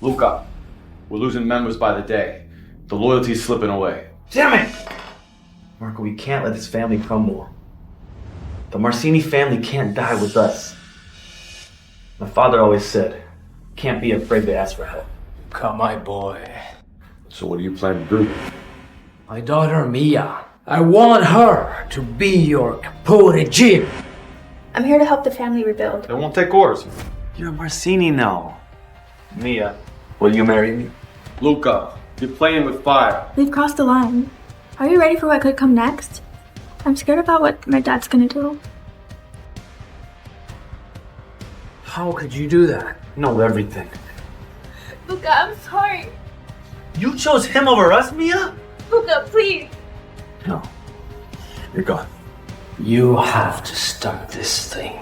Luca, we're losing members by the day. The loyalty's slipping away. Damn it! Marco, we can't let this family crumble. The Marcini family can't die with us. My father always said, can't be afraid to ask for help. Come, my boy. So what do you plan to do? My daughter Mia. I want her to be your capo regime. I'm here to help the family rebuild. They won't take orders. You're a Marcini now. Mia, will you marry me? Luca, you're playing with fire. We've crossed the line. Are you ready for what could come next? I'm scared about what my dad's gonna do. How could you do that? Know everything. Luca, I'm sorry. You chose him over us, Mia? Luca, please. No. You're gone. You have to stop this thing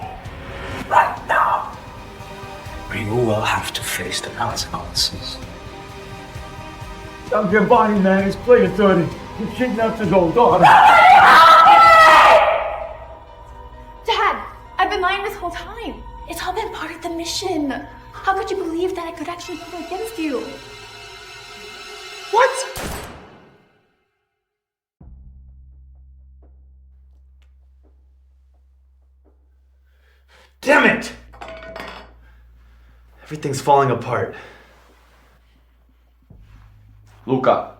right now. Or you will have to face the consequences. I'm Giovanni, man. He's playing dirty. He kidnapped his own daughter. Dad, I've been lying this whole time. It's all been part of the mission. How could you believe that I could actually put it against you? What? Damn it! Everything's falling apart. Luca,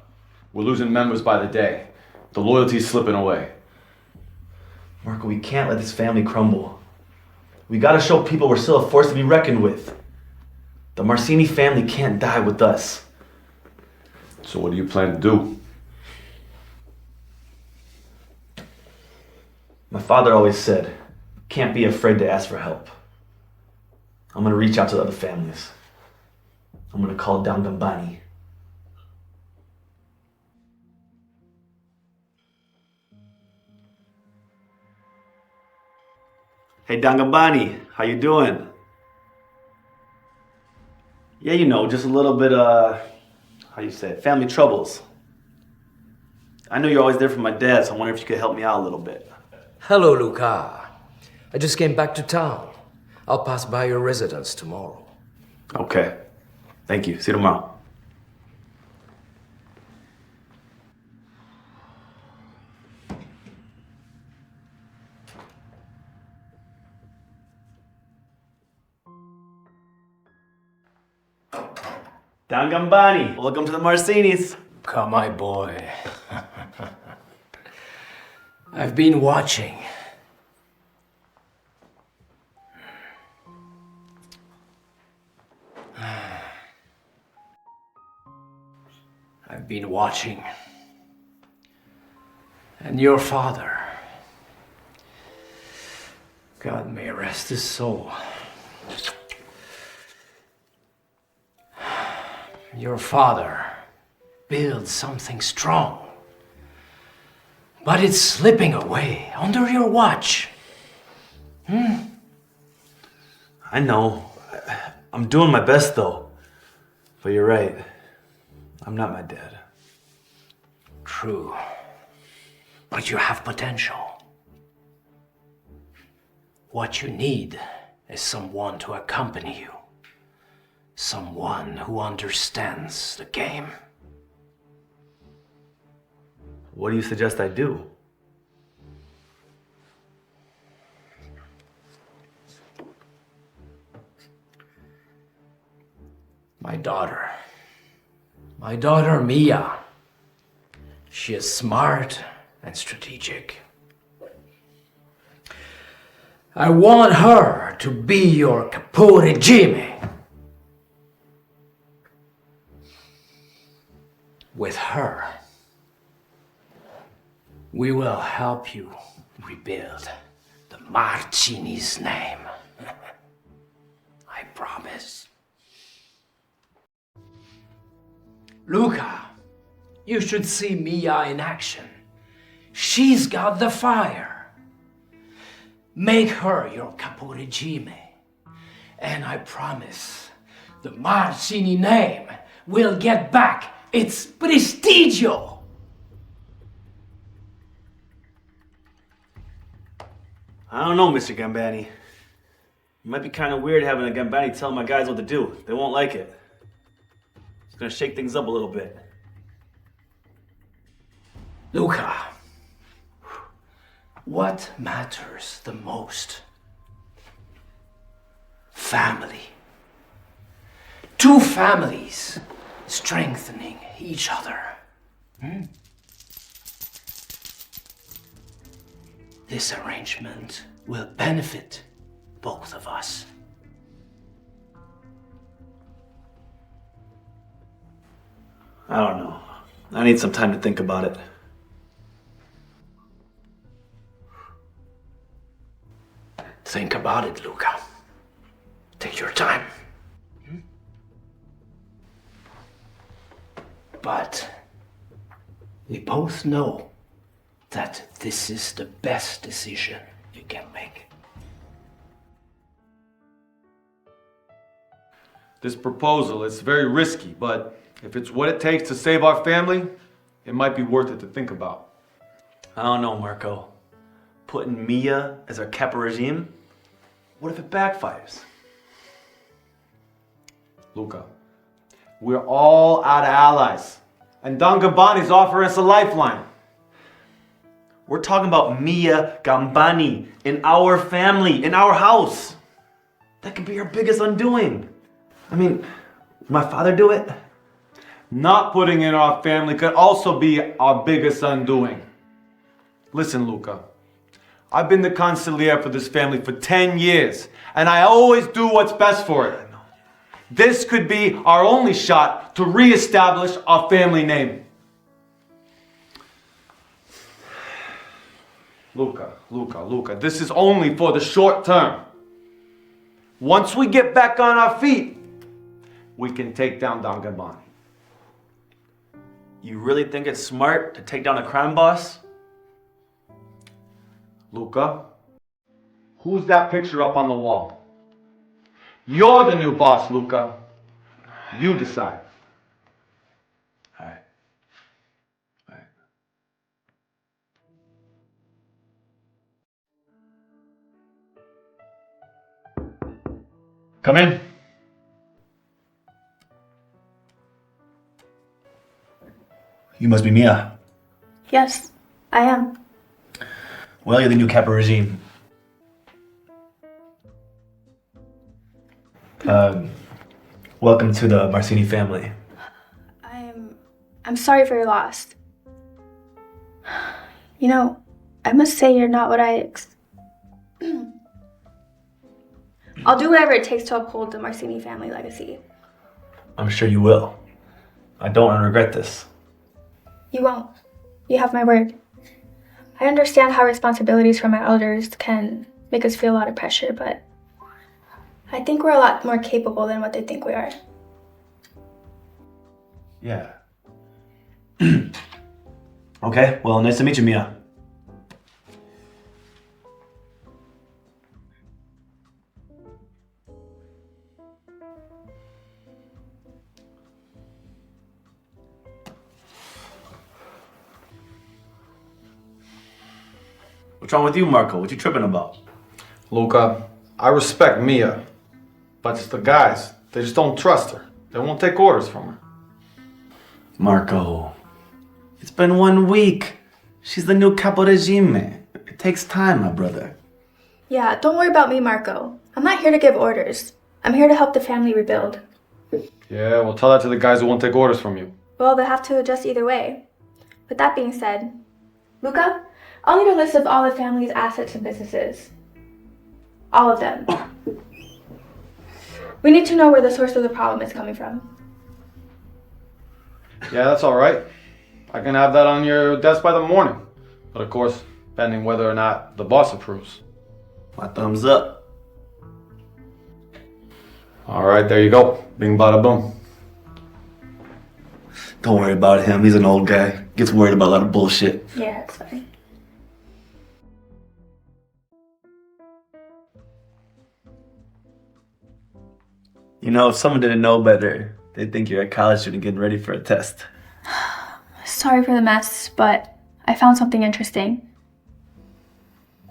we're losing members by the day. The loyalty's slipping away. Marco, we can't let this family crumble. We gotta show people we're still a force to be reckoned with. The Marcini family can't die with us. So what do you plan to do? My father always said, can't be afraid to ask for help. I'm gonna reach out to the other families. I'm gonna call down Gambani. Hey, Dangambani, how you doing? Yeah, you know, just a little bit, how you say it, family troubles. I know you're always there for my dad, so I wonder if you could help me out a little bit. Hello, Luca. I just came back to town. I'll pass by your residence tomorrow. Okay. Thank you. See you tomorrow. Dangambani, welcome to the Marcinis. Come, my boy. I've been watching. I've been watching. And your father, God may rest his soul. Your father built something strong, but it's slipping away under your watch. I know. I'm doing my best though. But you're right. I'm not my dad. True, but you have potential. What you need is someone to accompany you. Someone who understands the game. What do you suggest I do? My daughter Mia. She is smart and strategic. I want her to be your capo regime. With her, we will help you rebuild the Marcini's name. I promise. Luca, you should see Mia in action. She's got the fire. Make her your capo regime. And I promise, the Marcini name will get back its prestigio. I don't know, Mr. Gambani. It might be kind of weird having a Gambani tell my guys what to do. They won't like it. gonna shake things up a little bit. Luca, what matters the most? Family. Two families strengthening each other. This arrangement will benefit both of us. I don't know. I need some time to think about it. Think about it, Luca. Take your time. But we both know that this is the best decision you can make. This proposal is very risky, but if it's what it takes to save our family, it might be worth it to think about. I don't know, Marco. Putting Mia as our capo regime? What if it backfires? Luca, we're all out of allies, and Don Gabani's offering us a lifeline. We're talking about Mia Gambani in our family, in our house. That could be our biggest undoing. I mean, would my father do it? Not putting in our family could also be our biggest undoing. Listen, Luca, I've been the consigliere for this family for 10 years, and I always do what's best for it. This could be our only shot to reestablish our family name. Luca, this is only for the short term. Once we get back on our feet, we can take down Don Gabani. You really think it's smart to take down a crime boss? Luca, who's that picture up on the wall? You're the new boss, Luca. You decide. All right. Come in. You must be Mia. Yes, I am. Well, you're the new capo regime. Welcome to the Marcini family. I'm sorry for your loss. You know, I must say you're not what I'll do whatever it takes to uphold the Marcini family legacy. I'm sure you will. I don't want to regret this. You won't. You have my word. I understand how responsibilities from our elders can make us feel a lot of pressure, but I think we're a lot more capable than what they think we are. Yeah. Okay, well, nice to meet you, Mia. What's wrong with you, Marco? What you tripping about? Luca, I respect Mia, but it's the guys. They just don't trust her. They won't take orders from her. Marco, it's been 1 week. She's the new capo regime. It takes time, my brother. Yeah, don't worry about me, Marco. I'm not here to give orders. I'm here to help the family rebuild. Yeah, well, tell that to the guys who won't take orders from you. Well, they'll have to adjust either way. With that being said, Luca, I'll need a list of all the family's assets and businesses. All of them. We need to know where the source of the problem is coming from. Yeah, that's all right. I can have that on your desk by the morning. But of course, pending whether or not the boss approves. My thumbs up. All right, there you go. Bing bada boom. Don't worry about him. He's an old guy. Gets worried about a lot of bullshit. Yeah, that's fine. You know, if someone didn't know better, they'd think you're a college student getting ready for a test. Sorry for the mess, but I found something interesting.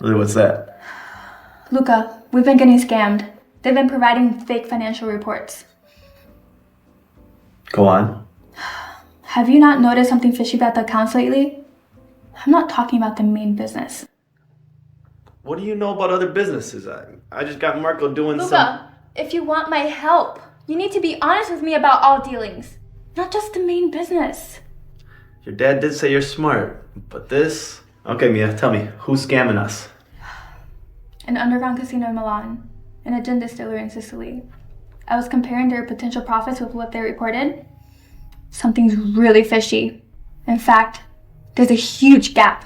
Really, what's that? Luca, we've been getting scammed. They've been providing fake financial reports. Go on. Have you not noticed something fishy about the accounts lately? I'm not talking about the main business. What do you know about other businesses? I just got Marco doing Luca, if you want my help, you need to be honest with me about all dealings, not just the main business. Your dad did say you're smart, but this... Okay, Mia, tell me, who's scamming us? An underground casino in Milan, and a gin distillery in Sicily. I was comparing their potential profits with what they reported. Something's really fishy. In fact, there's a huge gap.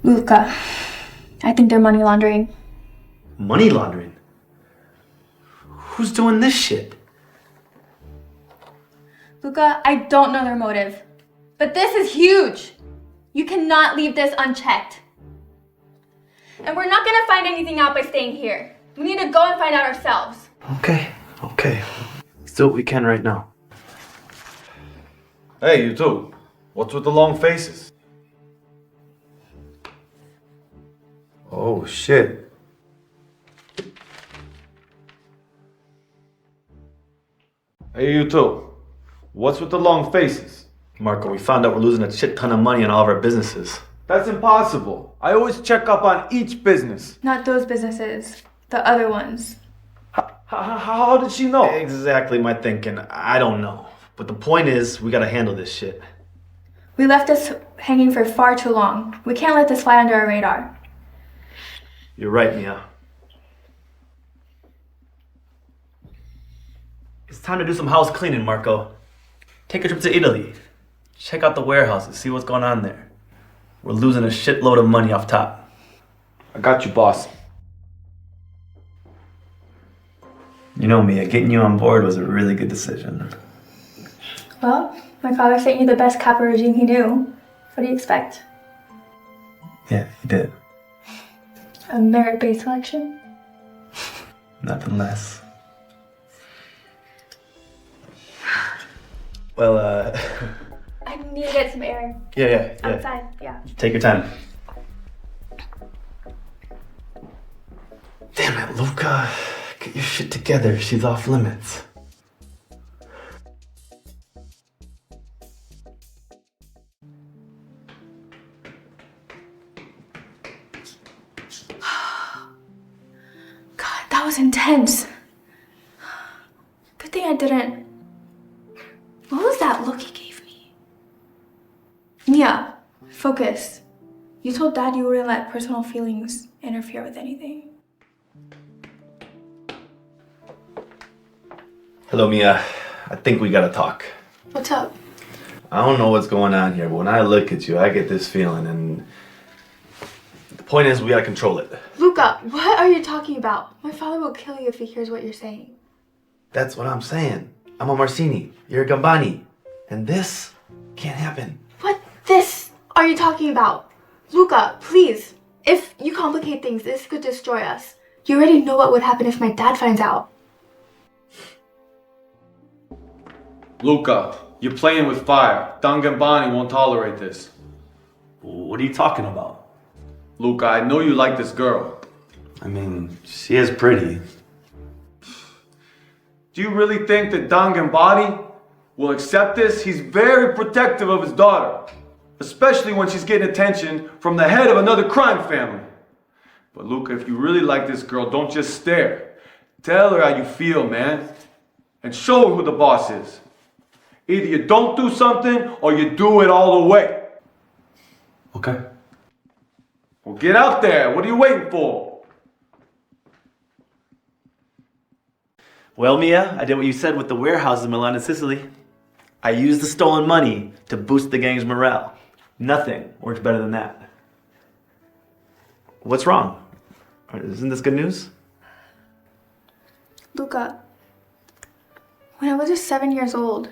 Luca, I think they're money laundering. Money laundering? Who's doing this shit? Luca, I don't know their motive, but this is huge. You cannot leave this unchecked. And we're not gonna find anything out by staying here. We need to go and find out ourselves. Okay. Let's do what we can right now. Hey, you two. What's with the long faces? Oh, shit. Hey, you two. What's with the long faces? Marco, we found out we're losing a shit ton of money on all of our businesses. That's impossible. I always check up on each business. Not those businesses, the other ones. How did she know? Exactly my thinking. I don't know. But the point is, we gotta handle this shit. We left this hanging for far too long. We can't let this fly under our radar. You're right, Mia. It's time to do some house cleaning, Marco. Take a trip to Italy. Check out the warehouses, see what's going on there. We're losing a shitload of money off top. I got you, boss. You know, Mia, getting you on board was a really good decision. Well, my father sent you the best capo regime he knew. What do you expect? Yeah, he did. A merit-based selection? Nothing less. Well, I need to get some air. Yeah. Outside, yeah. Take your time. Damn it, Luca. Get your shit together. She's off limits. God, that was intense. Good thing I didn't. What was that look he gave me? Mia, focus. You told Dad you wouldn't let personal feelings interfere with anything. Hello, Mia. I think we gotta talk. What's up? I don't know what's going on here, but when I look at you, I get this feeling, and the point is, we gotta control it. Luca, what are you talking about? My father will kill you if he hears what you're saying. That's what I'm saying. I'm a Marcini. You're a Gambani. And this can't happen. What this are you talking about? Luca, please. If you complicate things, this could destroy us. You already know what would happen if my dad finds out. Luca, you're playing with fire. Don Gambani won't tolerate this. What are you talking about? Luca, I know you like this girl. I mean, she is pretty. Do you really think that Don Gambani will accept this? He's very protective of his daughter, especially when she's getting attention from the head of another crime family. But Luca, if you really like this girl, don't just stare. Tell her how you feel, man, and show her who the boss is. Either you don't do something or you do it all the way. Okay. Well, get out there. What are you waiting for? Well, Mia, I did what you said with the warehouses in Milan and Sicily. I used the stolen money to boost the gang's morale. Nothing works better than that. What's wrong? Isn't this good news? Luca, when I was just 7 years old,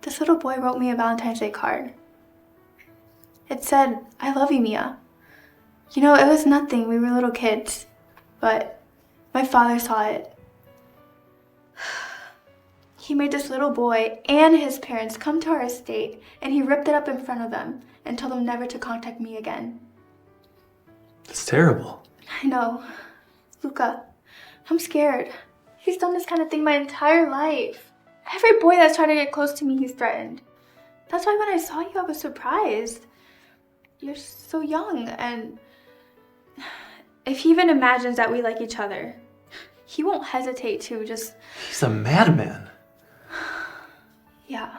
this little boy wrote me a Valentine's Day card. It said, "I love you, Mia." You know, it was nothing. We were little kids. But my father saw it. He made this little boy and his parents come to our estate, and he ripped it up in front of them and told them never to contact me again. It's terrible. I know. Luca, I'm scared. He's done this kind of thing my entire life. Every boy that's trying to get close to me, he's threatened. That's why when I saw you, I was surprised. You're so young, and if he even imagines that we like each other, he won't hesitate to just... He's a madman. Yeah.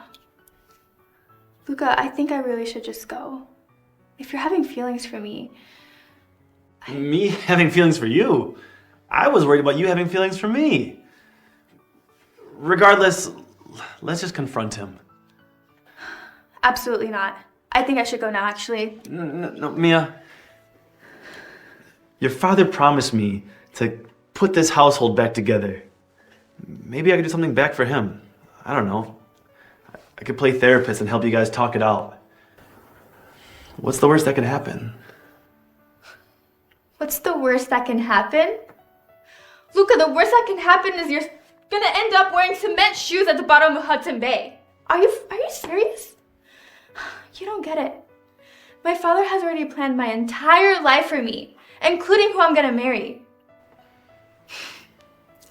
Luca, I think I really should just go. If you're having feelings for me... Me having feelings for you? I was worried about you having feelings for me. Regardless, let's just confront him. Absolutely not. I think I should go now, actually. No, Mia. Your father promised me to put this household back together. Maybe I could do something back for him. I don't know. I could play therapist and help you guys talk it out. What's the worst that could happen? What's the worst that can happen? Luca, the worst that can happen is you're gonna end up wearing cement shoes at the bottom of Hudson Bay. Are you serious? You don't get it. My father has already planned my entire life for me, including who I'm gonna marry.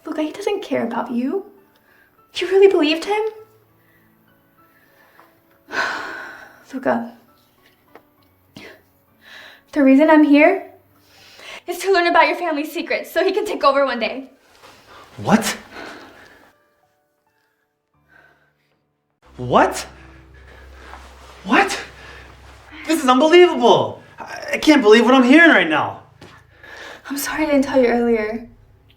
Luca, he doesn't care about you. You really believed him? Luca, the reason I'm here is to learn about your family's secrets so he can take over one day. What? What? What? This is unbelievable! I can't believe what I'm hearing right now. I'm sorry I didn't tell you earlier.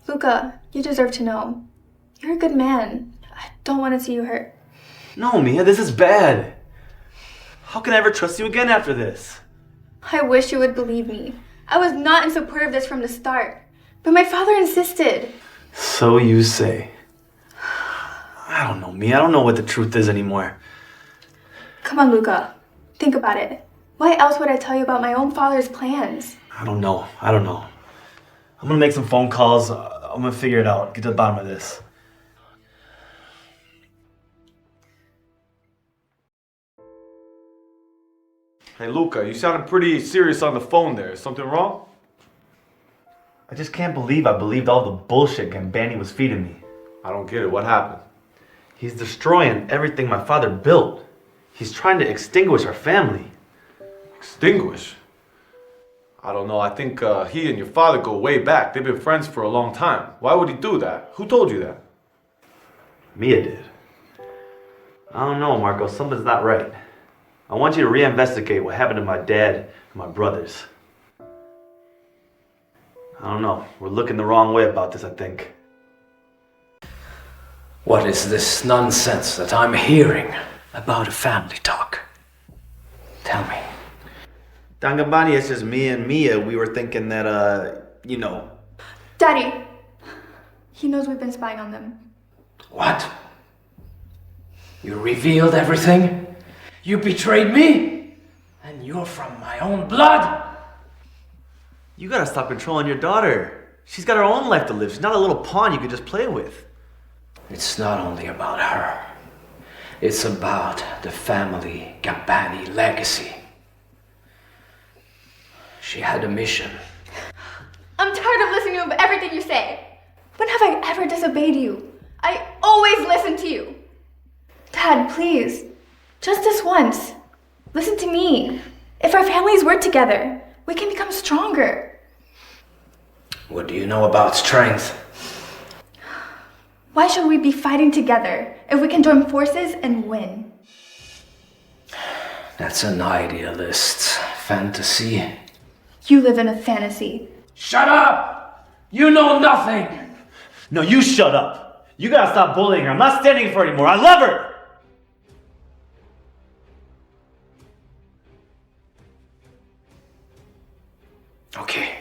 Luca, you deserve to know. You're a good man. I don't want to see you hurt. No, Mia, this is bad. How can I ever trust you again after this? I wish you would believe me. I was not in support of this from the start, but my father insisted. So you say. I don't know, Mia. I don't know what the truth is anymore. Come on, Luca. Think about it. Why else would I tell you about my own father's plans? I don't know. I'm gonna make some phone calls. I'm gonna figure it out. Get to the bottom of this. Hey, Luca, you sounded pretty serious on the phone there. Is something wrong? I just can't believe I believed all the bullshit Gambani was feeding me. I don't get it. What happened? He's destroying everything my father built. He's trying to extinguish our family. Extinguish? I don't know. I think he and your father go way back. They've been friends for a long time. Why would he do that? Who told you that? Mia did. I don't know, Marco. Something's not right. I want you to reinvestigate what happened to my dad and my brothers. I don't know. We're looking the wrong way about this, I think. What is this nonsense that I'm hearing about a family talk? Tell me. Dangabani, it's just me and Mia. We were thinking that, Daddy! He knows we've been spying on them. What? You revealed everything? You betrayed me? And you're from my own blood? You gotta stop controlling your daughter. She's got her own life to live. She's not a little pawn you could just play with. It's not only about her. It's about the family Gambani legacy. She had a mission. I'm tired of listening to everything you say. When have I ever disobeyed you? I always listen to you. Dad, please. Just this once. Listen to me. If our families work together, we can become stronger. What do you know about strength? Why should we be fighting together if we can join forces and win? That's an idealist's fantasy. You live in a fantasy. Shut up! You know nothing! No, you shut up. You gotta stop bullying her. I'm not standing for her anymore. I love her! Okay.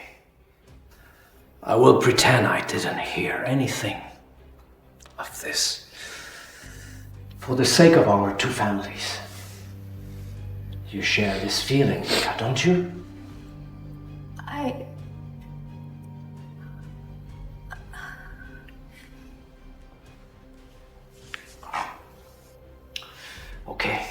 I will pretend I didn't hear anything of this. For the sake of our two families. You share this feeling, Mika, don't you? Okay.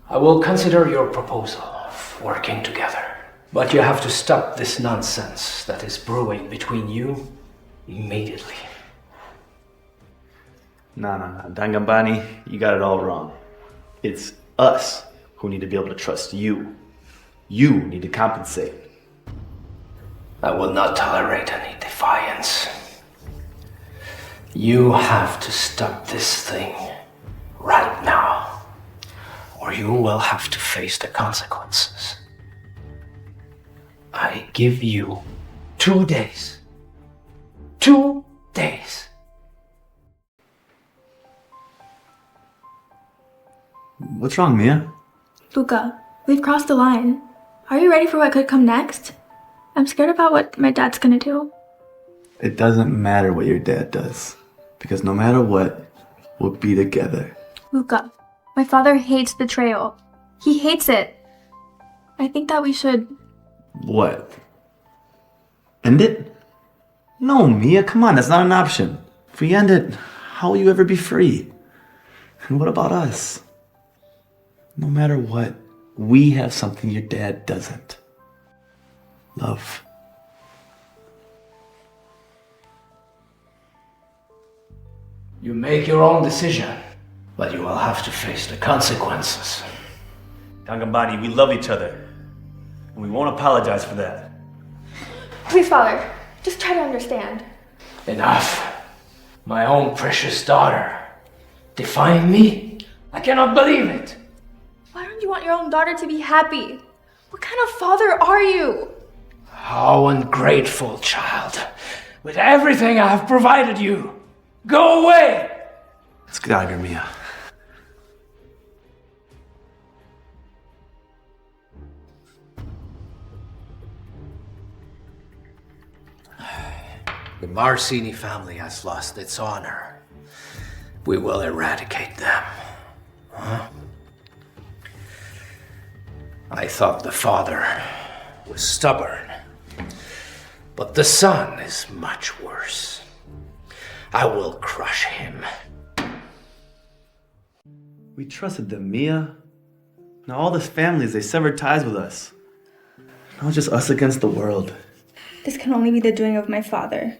I will consider your proposal of working together. But you have to stop this nonsense that is brewing between you immediately. Nah. Dangambani, you got it all wrong. It's us who need to be able to trust you. You need to compensate. I will not tolerate any defiance. You have to stop this thing right now, or you will have to face the consequences. I give you 2 days. 2 days. What's wrong, Mia? Luca, we've crossed the line. Are you ready for what could come next? I'm scared about what my dad's gonna do. It doesn't matter what your dad does, because no matter what, we'll be together. Luca, my father hates betrayal. He hates it. I think that we should... What? End it? No, Mia, come on, that's not an option. If we end it, how will you ever be free? And what about us? No matter what, we have something your dad doesn't. Love. You make your own decision, but you will have to face the consequences. Dangambani, we love each other. And we won't apologize for that. Please, Father, just try to understand. Enough. My own precious daughter. Defying me? I cannot believe it. Why don't you want your own daughter to be happy? What kind of father are you? How ungrateful, child. With everything I have provided you. Go away! Let's get out of here, Mia. The Marcini family has lost its honor. We will eradicate them. Huh? I thought the father was stubborn, but the son is much worse. I will crush him. We trusted them, Mia. Now all this families, they severed ties with us. Now it's just us against the world. This can only be the doing of my father.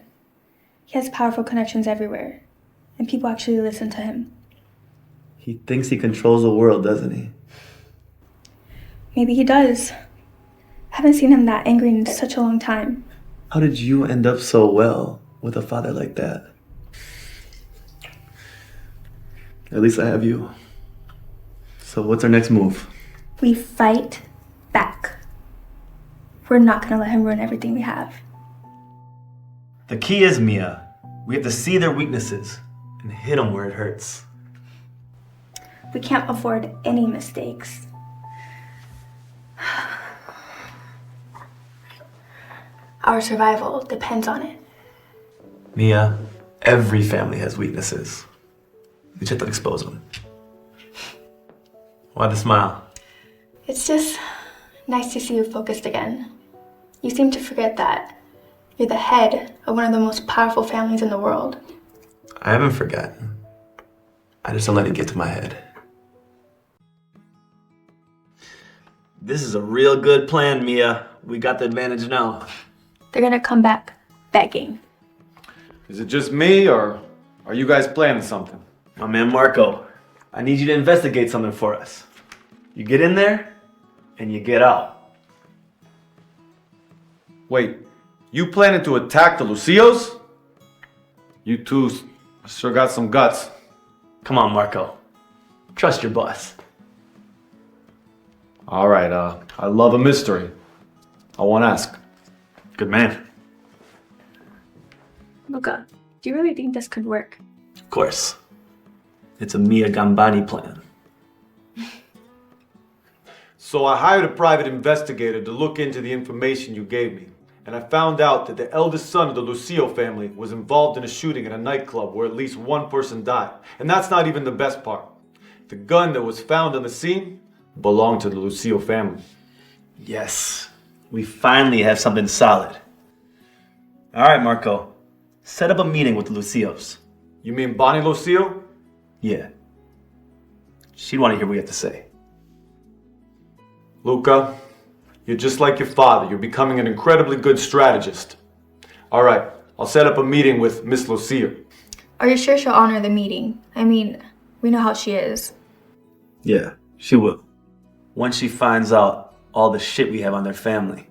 He has powerful connections everywhere, and people actually listen to him. He thinks he controls the world, doesn't he? Maybe he does. I haven't seen him that angry in such a long time. How did you end up so well with a father like that? At least I have you. So what's our next move? We fight back. We're not gonna let him ruin everything we have. The key is, Mia, we have to see their weaknesses and hit them where it hurts. We can't afford any mistakes. Our survival depends on it. Mia, every family has weaknesses. We just have to expose them. Why the smile? It's just nice to see you focused again. You seem to forget that you're the head of one of the most powerful families in the world. I haven't forgotten. I just don't let it get to my head. This is a real good plan, Mia. We got the advantage now. They're gonna come back begging. Is it just me, or are you guys planning something? My man Marco, I need you to investigate something for us. You get in there, and you get out. Wait, you planning to attack the Lucios? You two sure got some guts. Come on, Marco. Trust your boss. All right, I love a mystery. I won't ask. Good man. Luca, do you really think this could work? Of course. It's a Mia Gambani plan. So I hired a private investigator to look into the information you gave me. And I found out that the eldest son of the Lucio family was involved in a shooting at a nightclub where at least one person died. And that's not even the best part. The gun that was found on the scene belonged to the Lucio family. Yes. We finally have something solid. All right, Marco. Set up a meeting with the Lucios. You mean Bonnie Lucio? Yeah. She'd want to hear what we have to say. Luca, you're just like your father. You're becoming an incredibly good strategist. All right, I'll set up a meeting with Miss Lucia. Are you sure she'll honor the meeting? I mean, we know how she is. Yeah, she will. Once she finds out all the shit we have on their family,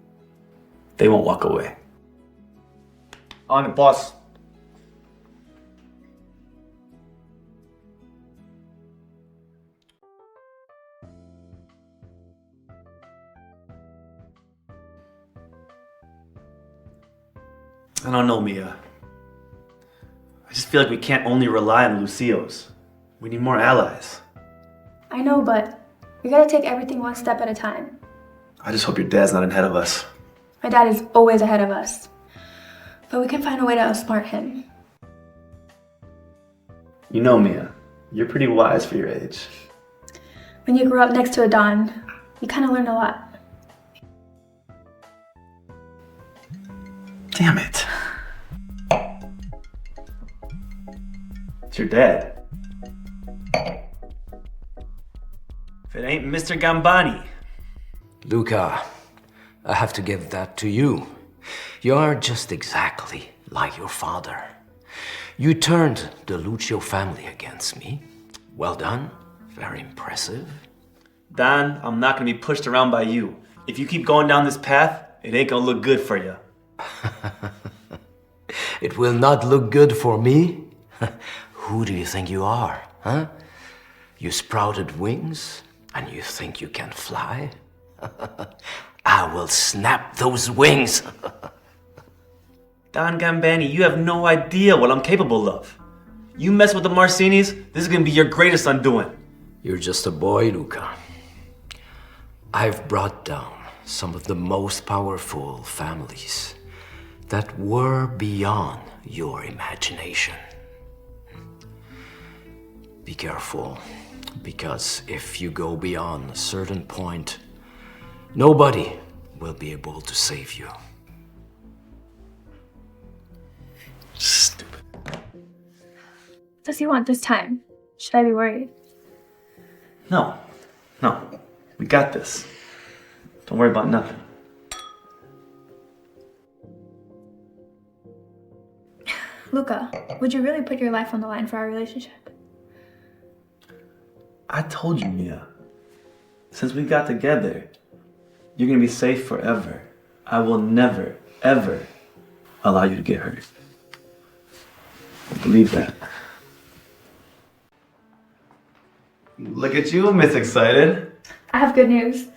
they won't walk away. On it, boss. I don't know, Mia. I just feel like we can't only rely on Lucio's. We need more allies. I know, but we gotta take everything one step at a time. I just hope your dad's not ahead of us. My dad is always ahead of us. But we can find a way to outsmart him. You know, Mia, you're pretty wise for your age. When you grew up next to a Don, you kind of learn a lot. Damn it. It's your dad. If it ain't Mr. Gambani. Luca, I have to give that to you. You're just exactly like your father. You turned the Lucio family against me. Well done. Very impressive. Don, I'm not gonna be pushed around by you. If you keep going down this path, it ain't gonna look good for you. It will not look good for me? Who do you think you are, huh? You sprouted wings and you think you can fly? I will snap those wings. Don Gambani, you have no idea what I'm capable of. You mess with the Marcinis, this is gonna be your greatest undoing. You're just a boy, Luca. I've brought down some of the most powerful families that were beyond your imagination. Be careful, because if you go beyond a certain point, nobody will be able to save you. Stupid. What does he want this time? Should I be worried? No. We got this. Don't worry about nothing. Luca, would you really put your life on the line for our relationship? I told you, Mia. Since we got together, you're gonna be safe forever. I will never, ever allow you to get hurt. Believe that. Look at you, Miss Excited. I have good news.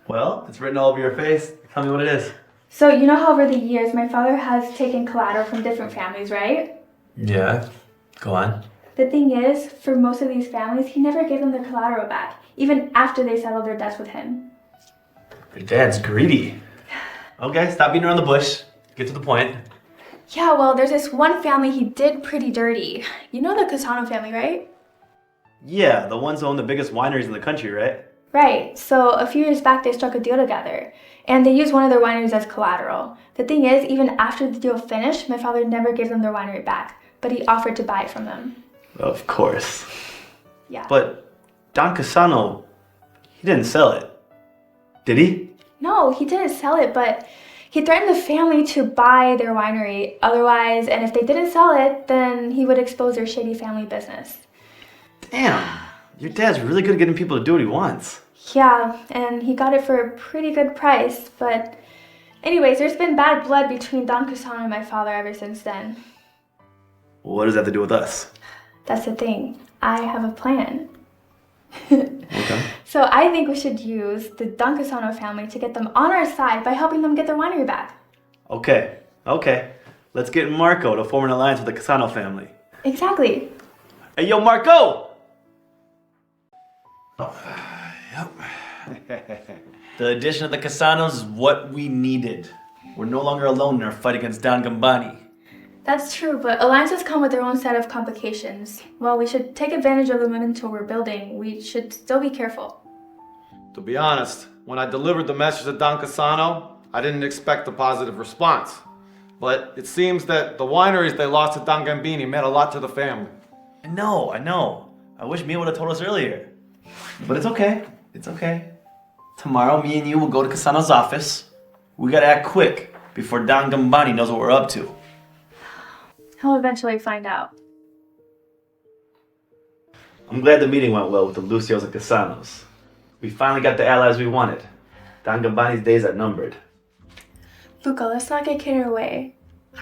Well, it's written all over your face. Tell me what it is. So, you know how over the years my father has taken collateral from different families, right? Yeah, go on. The thing is, for most of these families, he never gave them their collateral back, even after they settled their debts with him. Your dad's greedy. Okay, stop beating around the bush. Get to the point. Yeah, well, there's this one family he did pretty dirty. You know the Casano family, right? Yeah, the ones who own the biggest wineries in the country, right? Right, so a few years back they struck a deal together, and they used one of their wineries as collateral. The thing is, even after the deal finished, my father never gave them their winery back, but he offered to buy it from them. Of course. Yeah. But Don Casano, he didn't sell it. Did he? No, he didn't sell it, but he threatened the family to buy their winery otherwise, and if they didn't sell it, then he would expose their shady family business. Damn, your dad's really good at getting people to do what he wants. Yeah, and he got it for a pretty good price, but anyways, there's been bad blood between Don Casano and my father ever since then. What does that have to do with us? That's the thing. I have a plan. Okay. So I think we should use the Don Casano family to get them on our side by helping them get their winery back. Okay. Let's get Marco to form an alliance with the Casano family. Exactly. Hey, yo, Marco! The addition of the Casanos is what we needed. We're no longer alone in our fight against Don Gambani. That's true, but alliances come with their own set of complications. While we should take advantage of the momentum we're building, we should still be careful. To be honest, when I delivered the message to Don Casano, I didn't expect a positive response. But it seems that the wineries they lost to Don Gambini meant a lot to the family. I know. I wish Mia would have told us earlier. But it's okay. Tomorrow, me and you will go to Casano's office. We gotta act quick before Don Gambani knows what we're up to. He'll eventually find out. I'm glad the meeting went well with the Lucios and Casanos. We finally got the allies we wanted. Don Gabbani's days are numbered. Luca, let's not get carried away.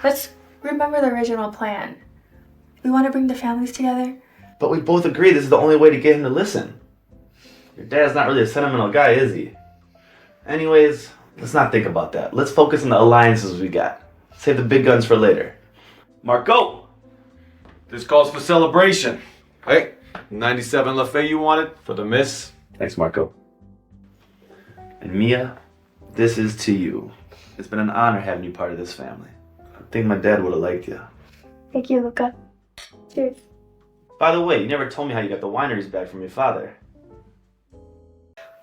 Let's remember the original plan. We want to bring the families together. But we both agree this is the only way to get him to listen. Your dad's not really a sentimental guy, is he? Anyways, let's not think about that. Let's focus on the alliances we got. Save the big guns for later. Marco! This calls for celebration. Hey, 97 Lafayette you wanted for the miss. Thanks, Marco. And Mia, this is to you. It's been an honor having you part of this family. I think my dad would have liked you. Thank you, Luca. Cheers. By the way, you never told me how you got the wineries back from your father.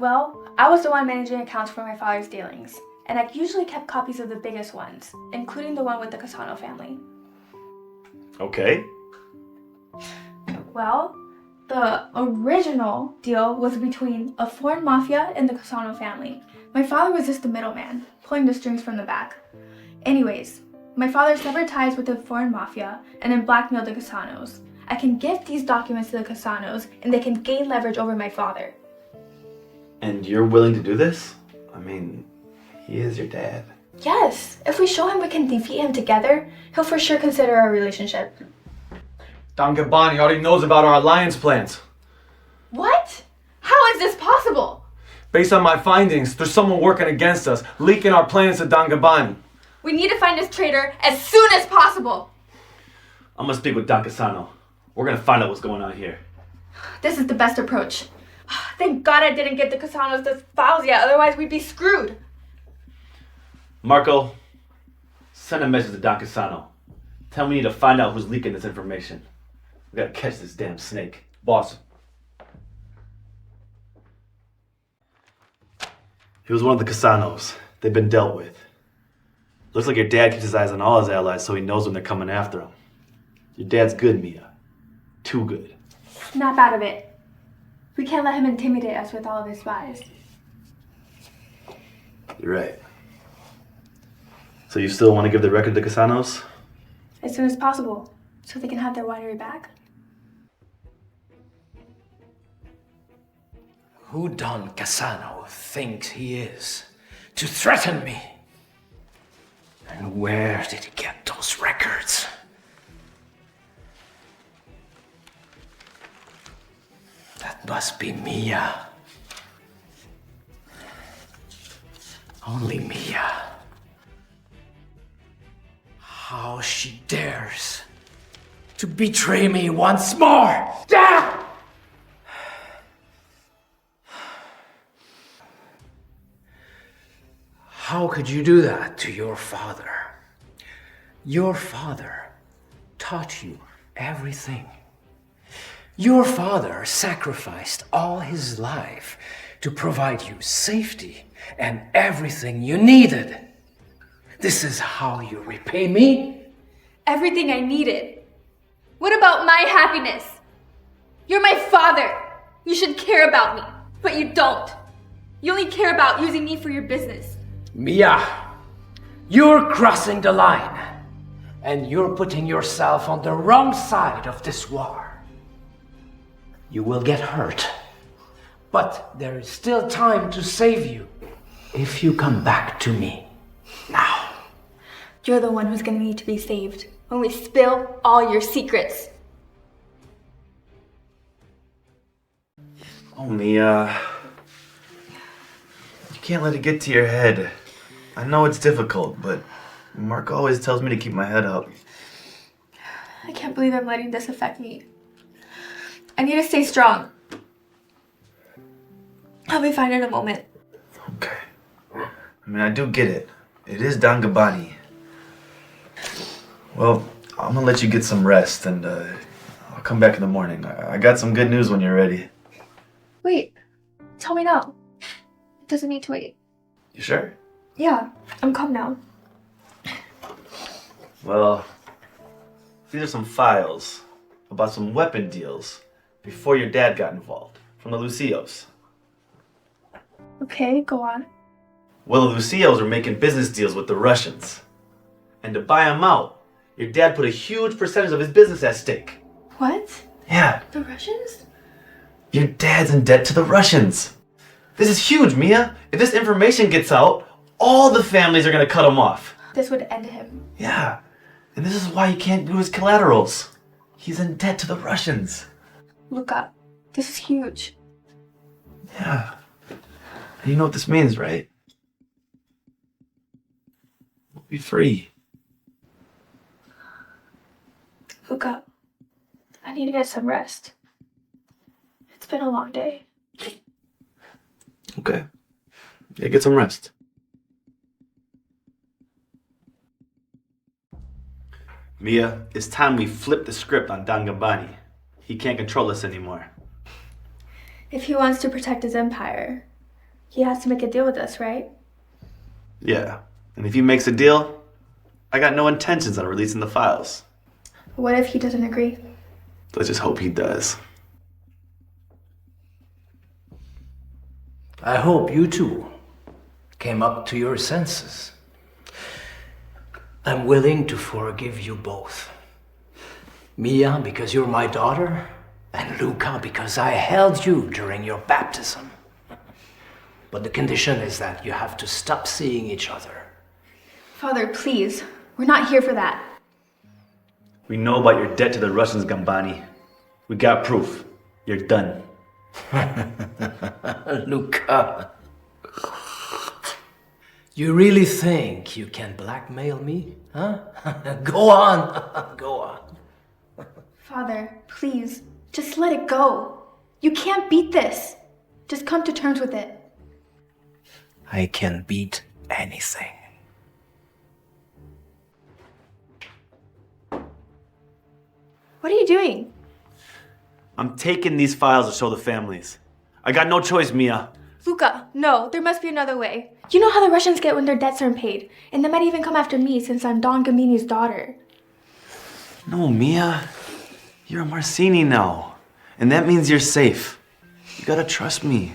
Well, I was the one managing accounts for my father's dealings, and I usually kept copies of the biggest ones, including the one with the Casano family. Okay. Well, the original deal was between a foreign mafia and the Casano family. My father was just the middleman, pulling the strings from the back. Anyways, my father severed ties with the foreign mafia and then blackmailed the Casanos. I can give these documents to the Casanos and they can gain leverage over my father. And you're willing to do this? I mean, he is your dad. Yes, if we show him we can defeat him together, he'll for sure consider our relationship. Don Gabbani already knows about our alliance plans. What? How is this possible? Based on my findings, there's someone working against us, leaking our plans to Don Gabbani. We need to find this traitor as soon as possible. I'm gonna speak with Don Casano. We're gonna find out what's going on here. This is the best approach. Thank God I didn't get the Casanos the files yet, otherwise we'd be screwed. Marco, send a message to Don Casano. Tell me we need to find out who's leaking this information. We gotta catch this damn snake. Boss, He was one of the Casanos. They've been dealt with. Looks like your dad keeps his eyes on all his allies so he knows when they're coming after him. Your dad's good, Mia. Too good. Snap out of it. We can't let him intimidate us with all of his spies. You're right. So you still want to give the record to Casanos? As soon as possible, so they can have their winery back. Who Don Casano thinks he is to threaten me? And where did he get those records? That must be Mia. Only Mia. How she dares to betray me once more! Ah! How could you do that to your father? Your father taught you everything. Your father sacrificed all his life to provide you safety and everything you needed. This is how you repay me? Everything I needed. What about my happiness? You're my father. You should care about me, but you don't. You only care about using me for your business. Mia, you're crossing the line, and you're putting yourself on the wrong side of this war. You will get hurt, but there is still time to save you if you come back to me now. You're the one who's gonna need to be saved when we spill all your secrets. Oh, Mia. You can't let it get to your head. I know it's difficult, but Mark always tells me to keep my head up. I can't believe I'm letting this affect me. I need to stay strong. I'll be fine in a moment. Okay. I mean, I do get it. It is Don Gabbani. Well, I'm gonna let you get some rest, and I'll come back in the morning. I got some good news when you're ready. Wait, tell me now. It doesn't need to wait. You sure? Yeah, I'm calm now. Well, these are some files about some weapon deals before your dad got involved, from the Lucios. Okay, go on. Well, the Lucios were making business deals with the Russians. And to buy them out, your dad put a huge percentage of his business at stake. What? Yeah. The Russians? Your dad's in debt to the Russians. This is huge, Mia. If this information gets out, all the families are gonna cut him off. This would end him. Yeah, and this is why you can't do his collaterals. He's in debt to the Russians. Luca, this is huge. Yeah. And you know what this means, right? We'll be free. Luca, I need to get some rest. It's been a long day. Okay. Yeah, get some rest. Mia, it's time we flip the script on Don Gambani. He can't control us anymore. If he wants to protect his empire, he has to make a deal with us, right? Yeah, and if he makes a deal, I got no intentions on releasing the files. What if he doesn't agree? Let's just hope he does. I hope you two came up to your senses. I'm willing to forgive you both. Mia, because you're my daughter, and Luca, because I held you during your baptism. But the condition is that you have to stop seeing each other. Father, please. We're not here for that. We know about your debt to the Russians, Gambani. We got proof. You're done. Luca. You really think you can blackmail me? Huh? Go on. Go on. Father, please. Just let it go. You can't beat this. Just come to terms with it. I can beat anything. What are you doing? I'm taking these files to show the families. I got no choice, Mia. Luca, no, there must be another way. You know how the Russians get when their debts aren't paid, and they might even come after me since I'm Don Gambini's daughter. No, Mia. You're a Marcini now. And that means you're safe. You gotta trust me.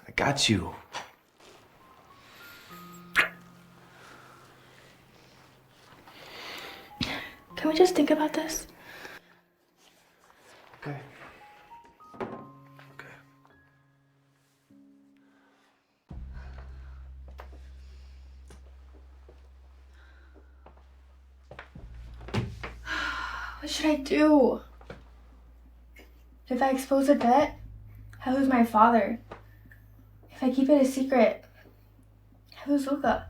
I got you. Can we just think about this? Okay. What should I do? If I expose a debt, I lose my father. If I keep it a secret, I lose Luca.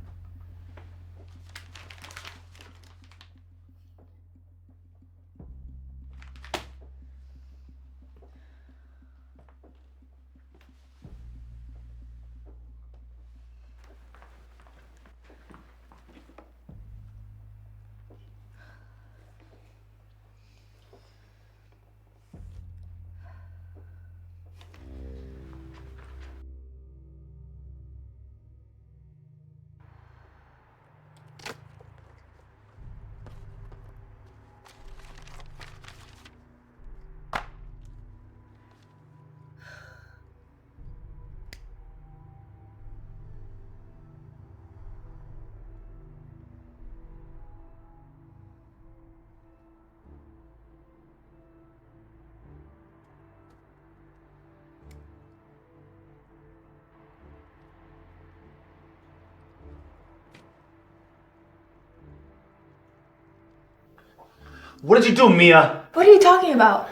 What did you do, Mia? What are you talking about?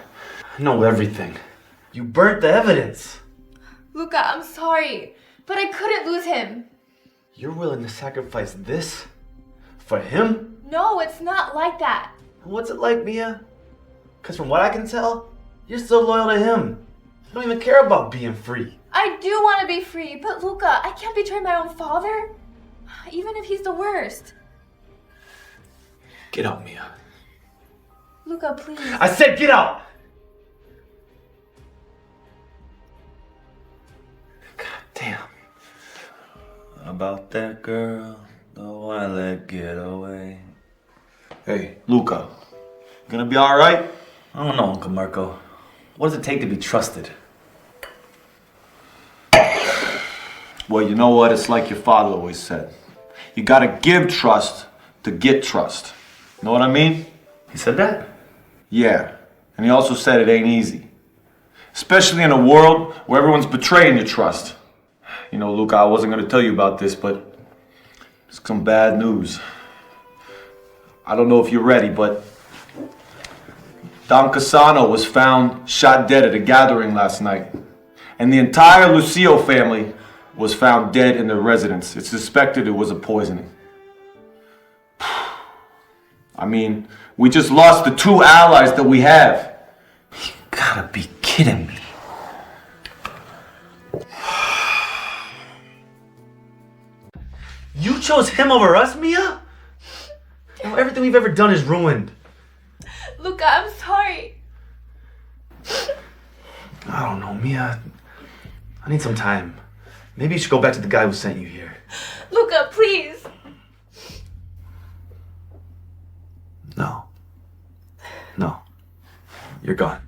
I know everything. You burnt the evidence. Luca, I'm sorry, but I couldn't lose him. You're willing to sacrifice this? For him? No, it's not like that. What's it like, Mia? Because from what I can tell, you're still loyal to him. You don't even care about being free. I do want to be free, but Luca, I can't betray my own father. Even if he's the worst. Get out, Mia. Luca, please. I said get out! God damn. About that girl, the one I let get away. Hey, Luca, gonna be all right? I don't know, Uncle Marco. What does it take to be trusted? Well, you know what? It's like your father always said. You gotta give trust to get trust. Know what I mean? He said that? Yeah. And he also said it ain't easy. Especially in a world where everyone's betraying your trust. You know, Luca, I wasn't gonna tell you about this, but it's some bad news. I don't know if you're ready, but Don Casano was found shot dead at a gathering last night. And the entire Lucio family was found dead in their residence. It's suspected it was a poisoning. I mean, we just lost the two allies that we have. You gotta be kidding me. You chose him over us, Mia? Now everything we've ever done is ruined. Luca, I'm sorry. I don't know, Mia. I need some time. Maybe you should go back to the guy who sent you here. Luca, please. No. No. You're gone.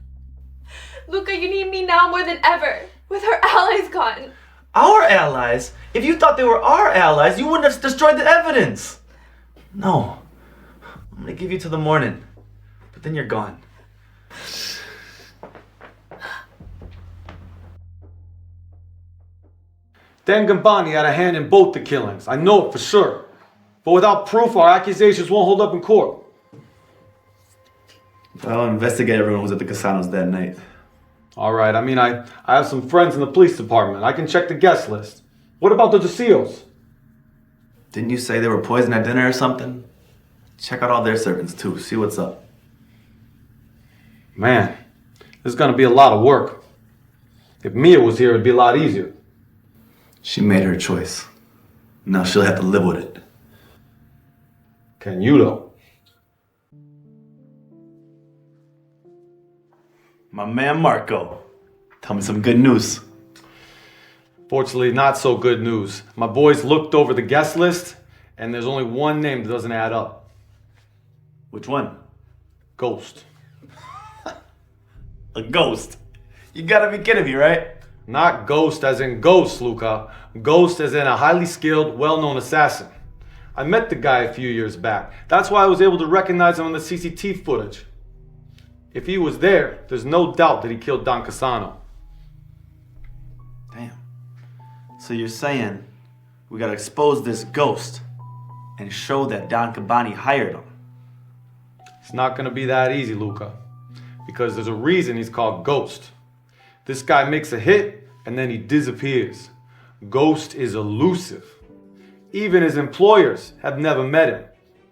Luca, you need me now more than ever. With our allies gone. Our allies? If you thought they were our allies, you wouldn't have destroyed the evidence. No. I'm gonna give you till the morning. But then you're gone. Dan Gambani had a hand in both the killings. I know it for sure. But without proof, our accusations won't hold up in court. I'll investigate everyone who was at the Casanos that night. All right, I mean, I have some friends in the police department. I can check the guest list. What about the DeCios? Didn't you say they were poisoned at dinner or something? Check out all their servants too, see what's up. Man, this is gonna be a lot of work. If Mia was here, it'd be a lot easier. She made her choice. Now she'll have to live with it. Can you, though? My man Marco. Tell me some good news. Fortunately, not so good news. My boys looked over the guest list, and there's only one name that doesn't add up. Which one? Ghost. A ghost? You gotta be kidding me, right? Not ghost as in ghost, Luca. Ghost as in a highly skilled, well-known assassin. I met the guy a few years back. That's why I was able to recognize him on the CCTV footage. If he was there, there's no doubt that he killed Don Casano. Damn. So you're saying we gotta expose this ghost and show that Don Cabani hired him? It's not gonna be that easy, Luca. Because there's a reason he's called Ghost. This guy makes a hit and then he disappears. Ghost is elusive. Even his employers have never met him,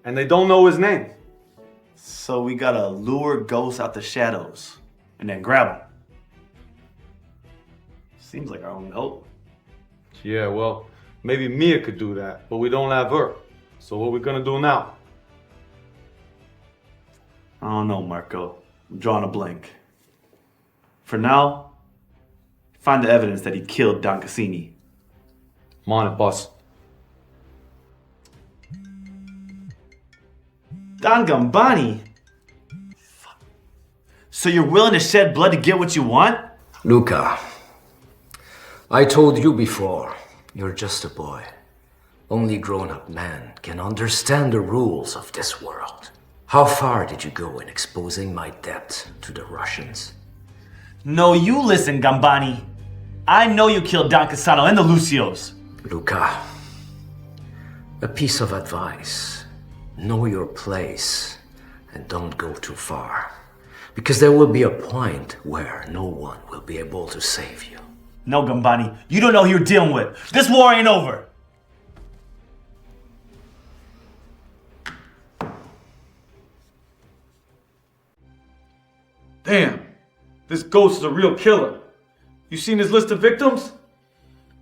and they don't know his name. So we gotta lure ghosts out the shadows and then grab him. Seems like our only hope. Yeah, well, maybe Mia could do that, but we don't have her. So what are we gonna do now? I don't know, Marco. I'm drawing a blank. For now, find the evidence that he killed Don Cassini. I'm on it, boss. Don Gambani? Fuck. So you're willing to shed blood to get what you want? Luca, I told you before, you're just a boy. Only grown-up men can understand the rules of this world. How far did you go in exposing my debt to the Russians? No, you listen, Gambani. I know you killed Don Casano and the Lucios. Luca, a piece of advice. Know your place and don't go too far. Because there will be a point where no one will be able to save you. No, Gambani, you don't know who you're dealing with. This war ain't over. Damn, this ghost is a real killer. You seen his list of victims?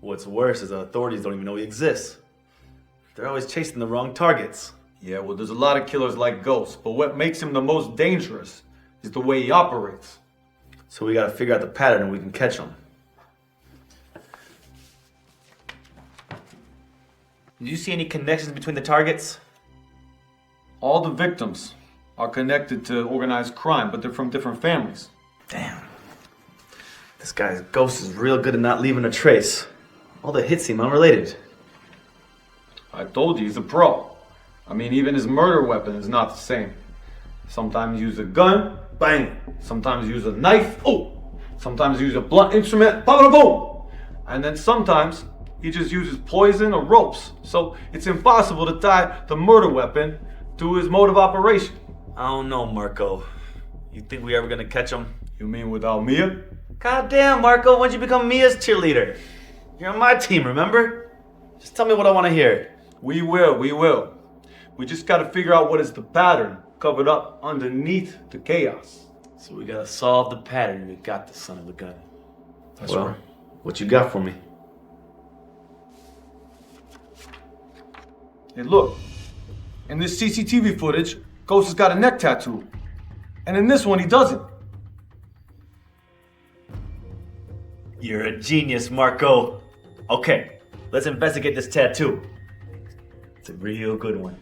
What's worse is the authorities don't even know he exists. They're always chasing the wrong targets. Yeah, well, there's a lot of killers like Ghost, but what makes him the most dangerous is the way he operates. So we gotta figure out the pattern and we can catch him. Did you see any connections between the targets? All the victims are connected to organized crime, but they're from different families. Damn. This guy's ghost is real good at not leaving a trace. All the hits seem unrelated. I told you, he's a pro. I mean, even his murder weapon is not the same. Sometimes use a gun, bang. Sometimes use a knife, oh. Sometimes he uses a blunt instrument, boom, boom, boom. And then sometimes he just uses poison or ropes. So it's impossible to tie the murder weapon to his mode of operation. I don't know, Marco. You think we ever gonna catch him? You mean without Mia? Goddamn, Marco, when'd you become Mia's cheerleader? You're on my team, remember? Just tell me what I want to hear. We will. We just gotta figure out what is the pattern covered up underneath the chaos. So we gotta solve the pattern. We got the son of a gun. That's right. What you got for me? Hey, look. In this CCTV footage, Ghost has got a neck tattoo. And in this one, he doesn't. You're a genius, Marco. Okay, let's investigate this tattoo. It's a real good one.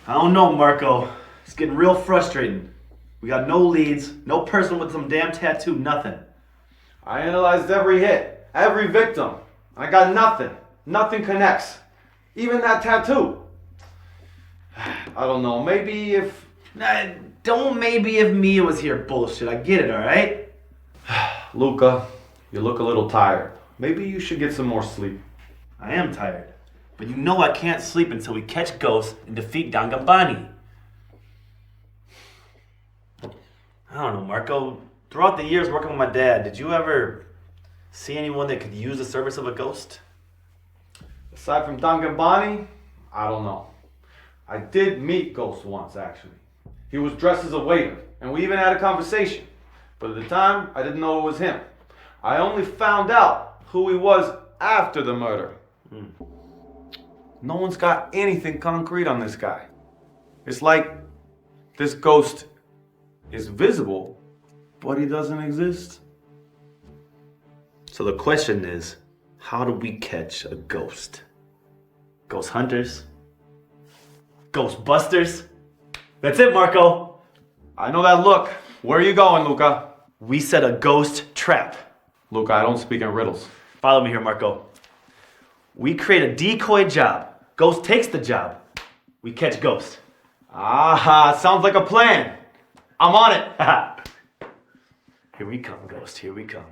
I don't know, Marco. It's getting real frustrating. We got no leads, no person with some damn tattoo, nothing. I analyzed every hit, every victim. I got nothing. Nothing connects. Even that tattoo. I don't know, maybe if... Nah, don't maybe if Mia was here bullshit. I get it, alright? Luca, you look a little tired. Maybe you should get some more sleep. I am tired. But you know I can't sleep until we catch Ghost and defeat Don Gambani. I don't know, Marco. Throughout the years working with my dad, did you ever see anyone that could use the service of a ghost? Aside from Don Gambani, I don't know. I did meet Ghost once, actually. He was dressed as a waiter, and we even had a conversation. But at the time, I didn't know it was him. I only found out who he was after the murder. No one's got anything concrete on this guy. It's like this ghost is visible, but he doesn't exist. So the question is, how do we catch a ghost? Ghost hunters? Ghostbusters? That's it, Marco. I know that look. Where are you going, Luca? We set a ghost trap. Luca, I don't speak in riddles. Follow me here, Marco. We create a decoy job. Ghost takes the job. We catch Ghost. Ah, sounds like a plan. I'm on it. Here we come, Ghost. Here we come.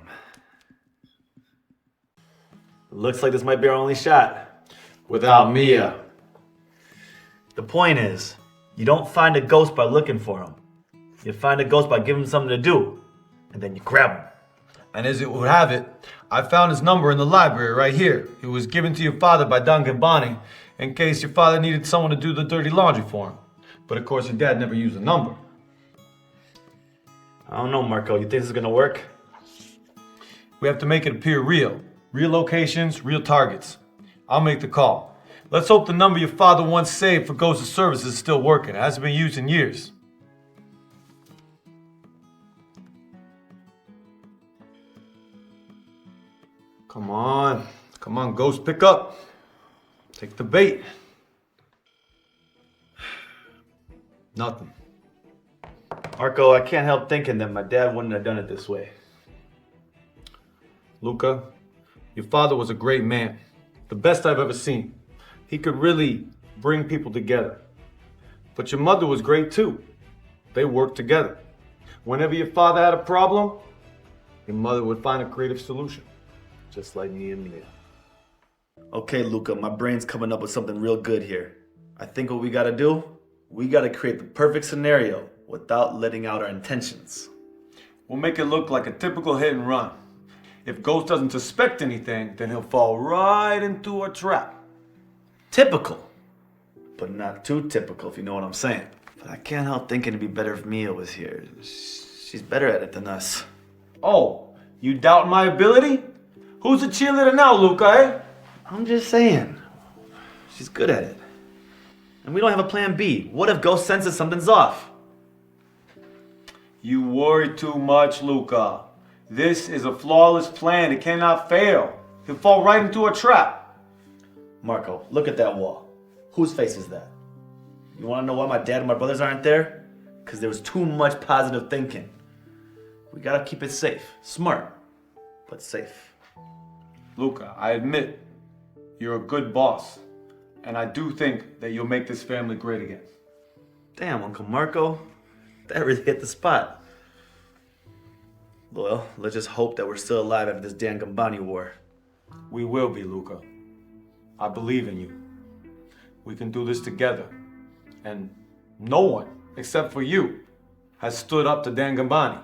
Looks like this might be our only shot. Without Mia. The point is, you don't find a ghost by looking for him. You find a ghost by giving him something to do. And then you grab him. And as it would have it, I found his number in the library right here. It was given to your father by Don Gambani in case your father needed someone to do the dirty laundry for him. But of course, your dad never used a number. I don't know, Marco. You think this is gonna work? We have to make it appear real. Real locations, real targets. I'll make the call. Let's hope the number your father once saved for Ghost of Service is still working. It hasn't been used in years. Come on, Ghost, pick up. Take the bait. Nothing. Marco, I can't help thinking that my dad wouldn't have done it this way. Luca, your father was a great man. The best I've ever seen. He could really bring people together. But your mother was great too. They worked together. Whenever your father had a problem, your mother would find a creative solution. Just like me and Mia. Okay, Luca, my brain's coming up with something real good here. I think what we gotta do, we gotta create the perfect scenario without letting out our intentions. We'll make it look like a typical hit and run. If Ghost doesn't suspect anything, then he'll fall right into our trap. Typical, but not too typical, if you know what I'm saying. But I can't help thinking it'd be better if Mia was here. She's better at it than us. Oh, you doubt my ability? Who's the cheerleader now, Luca, eh? I'm just saying. She's good at it. And we don't have a plan B. What if Ghost senses something's off? You worry too much, Luca. This is a flawless plan. It cannot fail. He'll fall right into a trap. Marco, look at that wall. Whose face is that? You want to know why my dad and my brothers aren't there? Because there was too much positive thinking. We gotta keep it safe. Smart, but safe. Luca, I admit, you're a good boss. And I do think that you'll make this family great again. Damn, Uncle Marco. That really hit the spot. Well, let's just hope that we're still alive after this damn Gambani war. We will be, Luca. I believe in you. We can do this together. And no one, except for you, has stood up to Dan Gambani.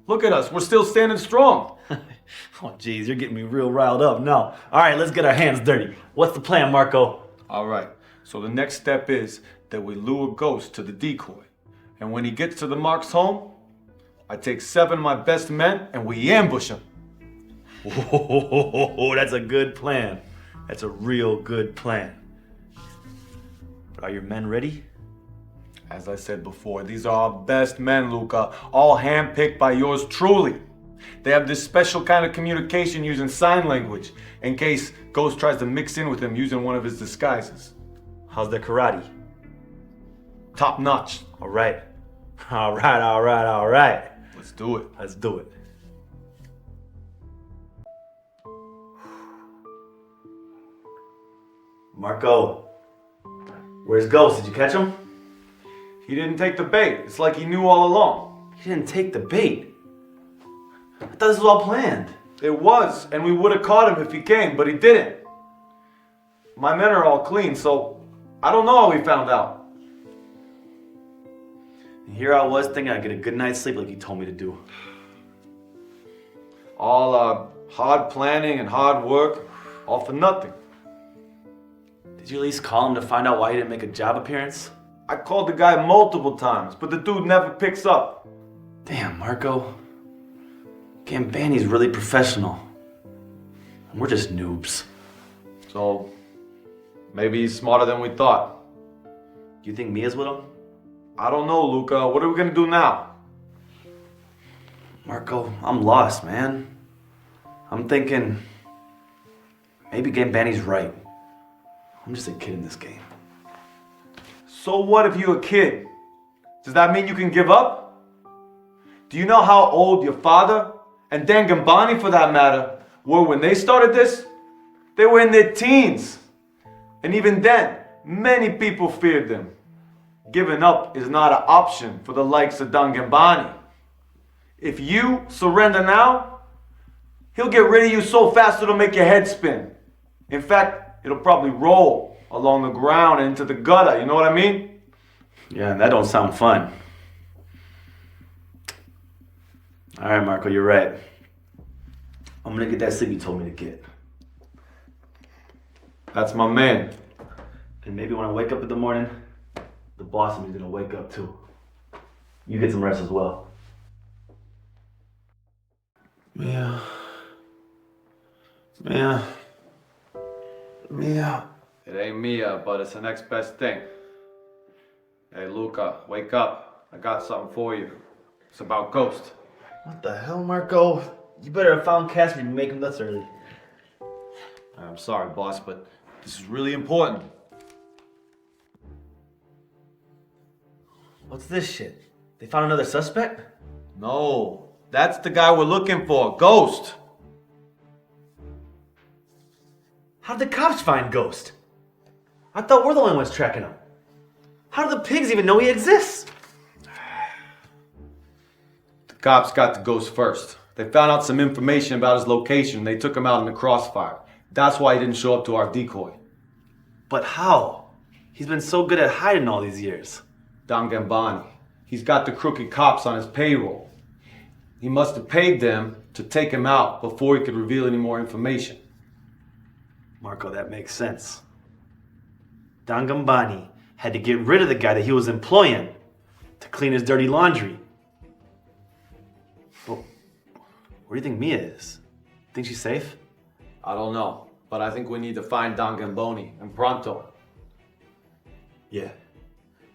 Look at us, we're still standing strong. Oh, jeez, you're getting me real riled up now. All right, let's get our hands dirty. What's the plan, Marco? All right, so the next step is that we lure Ghost to the decoy. And when he gets to the Mark's home, I take 7 of my best men and we ambush him. Oh, that's a good plan. That's a real good plan. But are your men ready? As I said before, these are our best men, Luca, all handpicked by yours truly. They have this special kind of communication using sign language, in case Ghost tries to mix in with them using one of his disguises. How's their karate? Top notch. All right. All right, all right, all right. Let's do it. Let's do it. Marco, where's Ghost? Did you catch him? He didn't take the bait. It's like he knew all along. He didn't take the bait. I thought this was all planned. It was, and we would have caught him if he came, but he didn't. My men are all clean, so I don't know how he found out. And here I was thinking I'd get a good night's sleep like you told me to do. All hard planning and hard work, all for nothing. Did you at least call him to find out why he didn't make a job appearance? I called the guy multiple times, but the dude never picks up. Damn, Marco. Gambani's really professional. And we're just noobs. So, maybe he's smarter than we thought. You think Mia's with him? I don't know, Luca. What are we gonna do now? Marco, I'm lost, man. I'm thinking maybe Gambani's right. I'm just a kid in this game. So what if you're a kid? Does that mean you can give up? Do you know how old your father, and Dan Gambani for that matter, were when they started this? They were in their teens. And even then, many people feared them. Giving up is not an option for the likes of Dan Gambani. If you surrender now, he'll get rid of you so fast it'll make your head spin. In fact, it'll probably roll along the ground and into the gutter, you know what I mean? Yeah, that don't sound fun. All right, Marco, you're right. I'm gonna get that sleep you told me to get. That's my man. And maybe when I wake up in the morning, the boss is gonna wake up too. You get some rest as well. Mia. It ain't Mia, but it's the next best thing. Hey, Luca, wake up. I got something for you. It's about Ghost. What the hell, Marco? You better have found Casper to make him this early. I'm sorry, boss, but this is really important. What's this shit? They found another suspect? No, that's the guy we're looking for, Ghost. How did the cops find Ghost? I thought we're the only ones tracking him. How do the pigs even know he exists? The cops got the Ghost first. They found out some information about his location. They took him out in the crossfire. That's why he didn't show up to our decoy. But how? He's been so good at hiding all these years. Dan Gambani. He's got the crooked cops on his payroll. He must have paid them to take him out before he could reveal any more information. Marco, that makes sense. Dan Gambani had to get rid of the guy that he was employing to clean his dirty laundry. But where do you think Mia is? Think she's safe? I don't know, but I think we need to find Dan Gamboni and pronto. Yeah.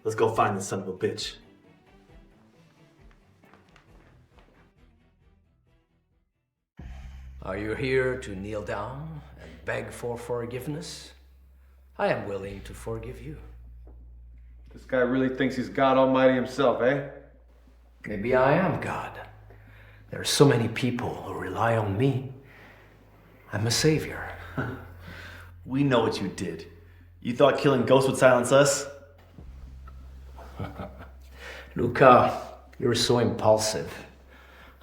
Let's go find this son of a bitch. Are you here to kneel down and beg for forgiveness? I am willing to forgive you. This guy really thinks he's God Almighty himself, eh? Maybe I am God. There are so many people who rely on me. I'm a savior. We know what you did. You thought killing Ghost would silence us? Luca, you're so impulsive.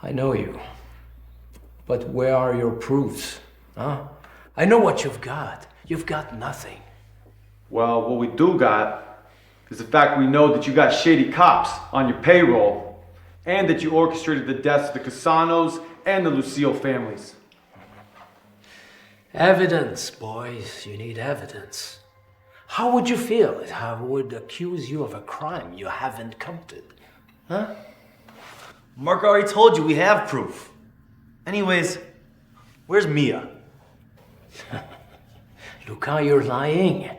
I know you. But where are your proofs? Huh? I know what you've got. You've got nothing. Well, what we do got is the fact we know that you got shady cops on your payroll and that you orchestrated the deaths of the Casanos and the Lucille families. Evidence, boys. You need evidence. How would you feel if I would accuse you of a crime you haven't committed? Huh? Mark already told you we have proof. Anyways, where's Mia? Luca, you're lying.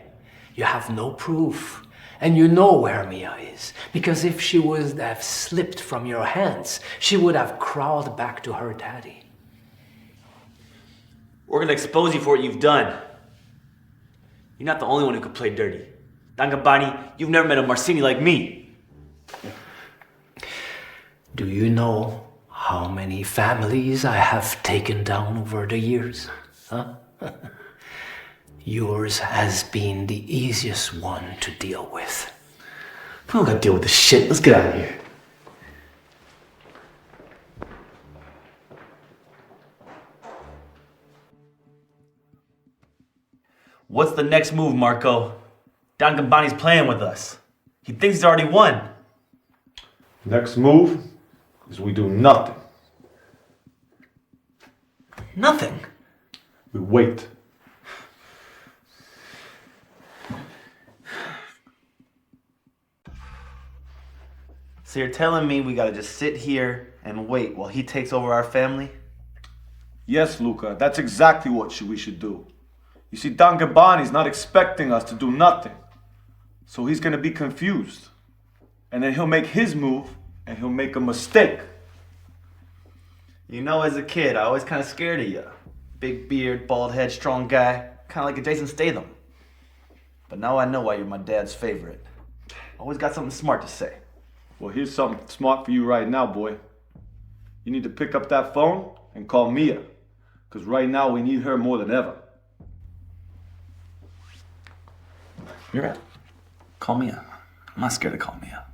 You have no proof. And you know where Mia is. Because if she would have slipped from your hands, she would have crawled back to her daddy. We're gonna expose you for what you've done. You're not the only one who could play dirty. Don Gambani, you've never met a Marcini like me. Do you know how many families I have taken down over the years? Huh? Yours has been the easiest one to deal with. We don't gotta deal with this shit. Let's get out of here. What's the next move, Marco? Don Gambani's playing with us. He thinks he's already won. Next move is we do nothing. Nothing. We wait. So you're telling me we gotta just sit here and wait while he takes over our family? Yes, Luca, that's exactly what we should do. You see, Don Gambani's not expecting us to do nothing. So he's gonna be confused. And then he'll make his move, and he'll make a mistake. You know, as a kid, I was kind of scared of you. Big beard, bald head, strong guy, kind of like a Jason Statham. But now I know why you're my dad's favorite. Always got something smart to say. Well, here's something smart for you right now, boy. You need to pick up that phone and call Mia. Because right now we need her more than ever. You're right. Call Mia. I'm not scared to call Mia.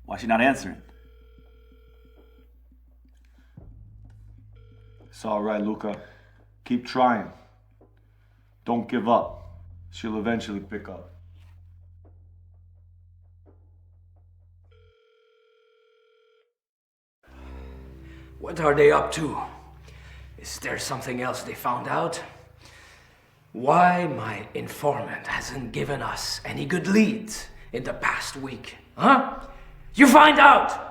Why is she not answering? It's all right, Luca. Keep trying. Don't give up. She'll eventually pick up. What are they up to? Is there something else they found out? Why my informant hasn't given us any good leads in the past week? Huh? You find out!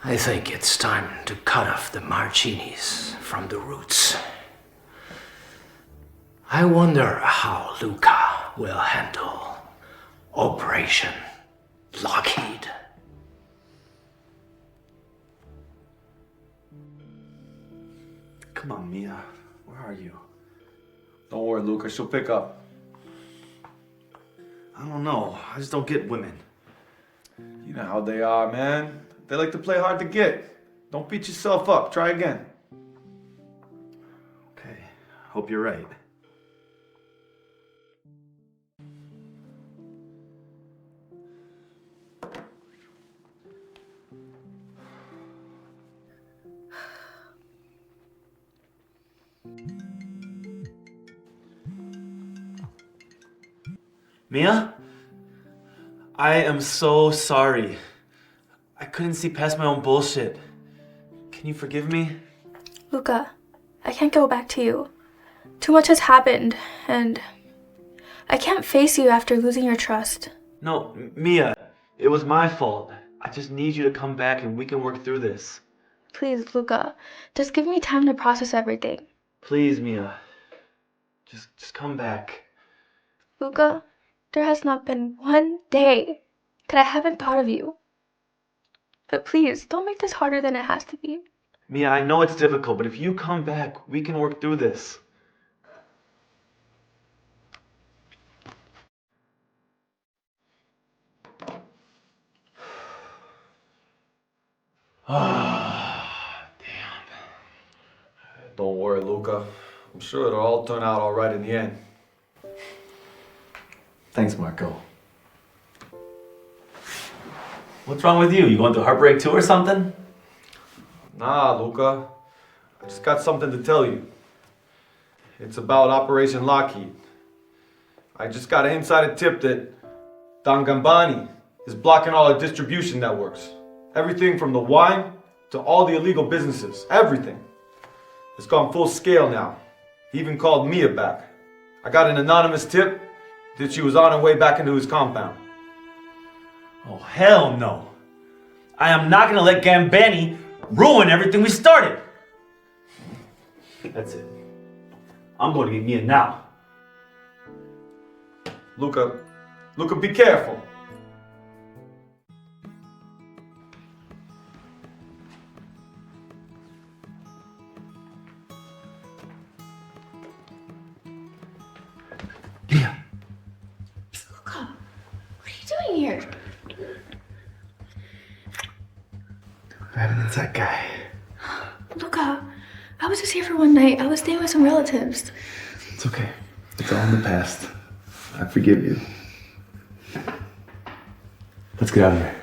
I think it's time to cut off the Marcinis from the roots. I wonder how Luca will handle Operation Lockheed. Come on, Mia. Where are you? Don't worry, Luca. She'll pick up. I don't know. I just don't get women. You know how they are, man. They like to play hard to get. Don't beat yourself up. Try again. Okay. Hope you're right. Mia? I am so sorry. I couldn't see past my own bullshit. Can you forgive me? Luca, I can't go back to you. Too much has happened, and I can't face you after losing your trust. No, Mia, it was my fault. I just need you to come back and we can work through this. Please, Luca, just give me time to process everything. Please, Mia. Just come back. Luca, there has not been one day that I haven't thought of you. But please, don't make this harder than it has to be. Mia, I know it's difficult, but if you come back, we can work through this. Damn. Don't worry, Luca. I'm sure it'll all turn out all right in the end. Thanks, Marco. What's wrong with you? You going through heartbreak too or something? Nah, Luca. I just got something to tell you. It's about Operation Lockheed. I just got an insider tip that Don Gambani is blocking all our distribution networks. Everything from the wine to all the illegal businesses. Everything. It's gone full scale now. He even called Mia back. I got an anonymous tip that she was on her way back into his compound. Oh, hell no. I am not gonna let Gambani ruin everything we started. That's it. I'm going to get Mia now. Luca, be careful. Luca, what are you doing here? I have an inside guy. Luca, I was just here for one night. I was staying with some relatives. It's okay. It's all in the past. I forgive you. Let's get out of here.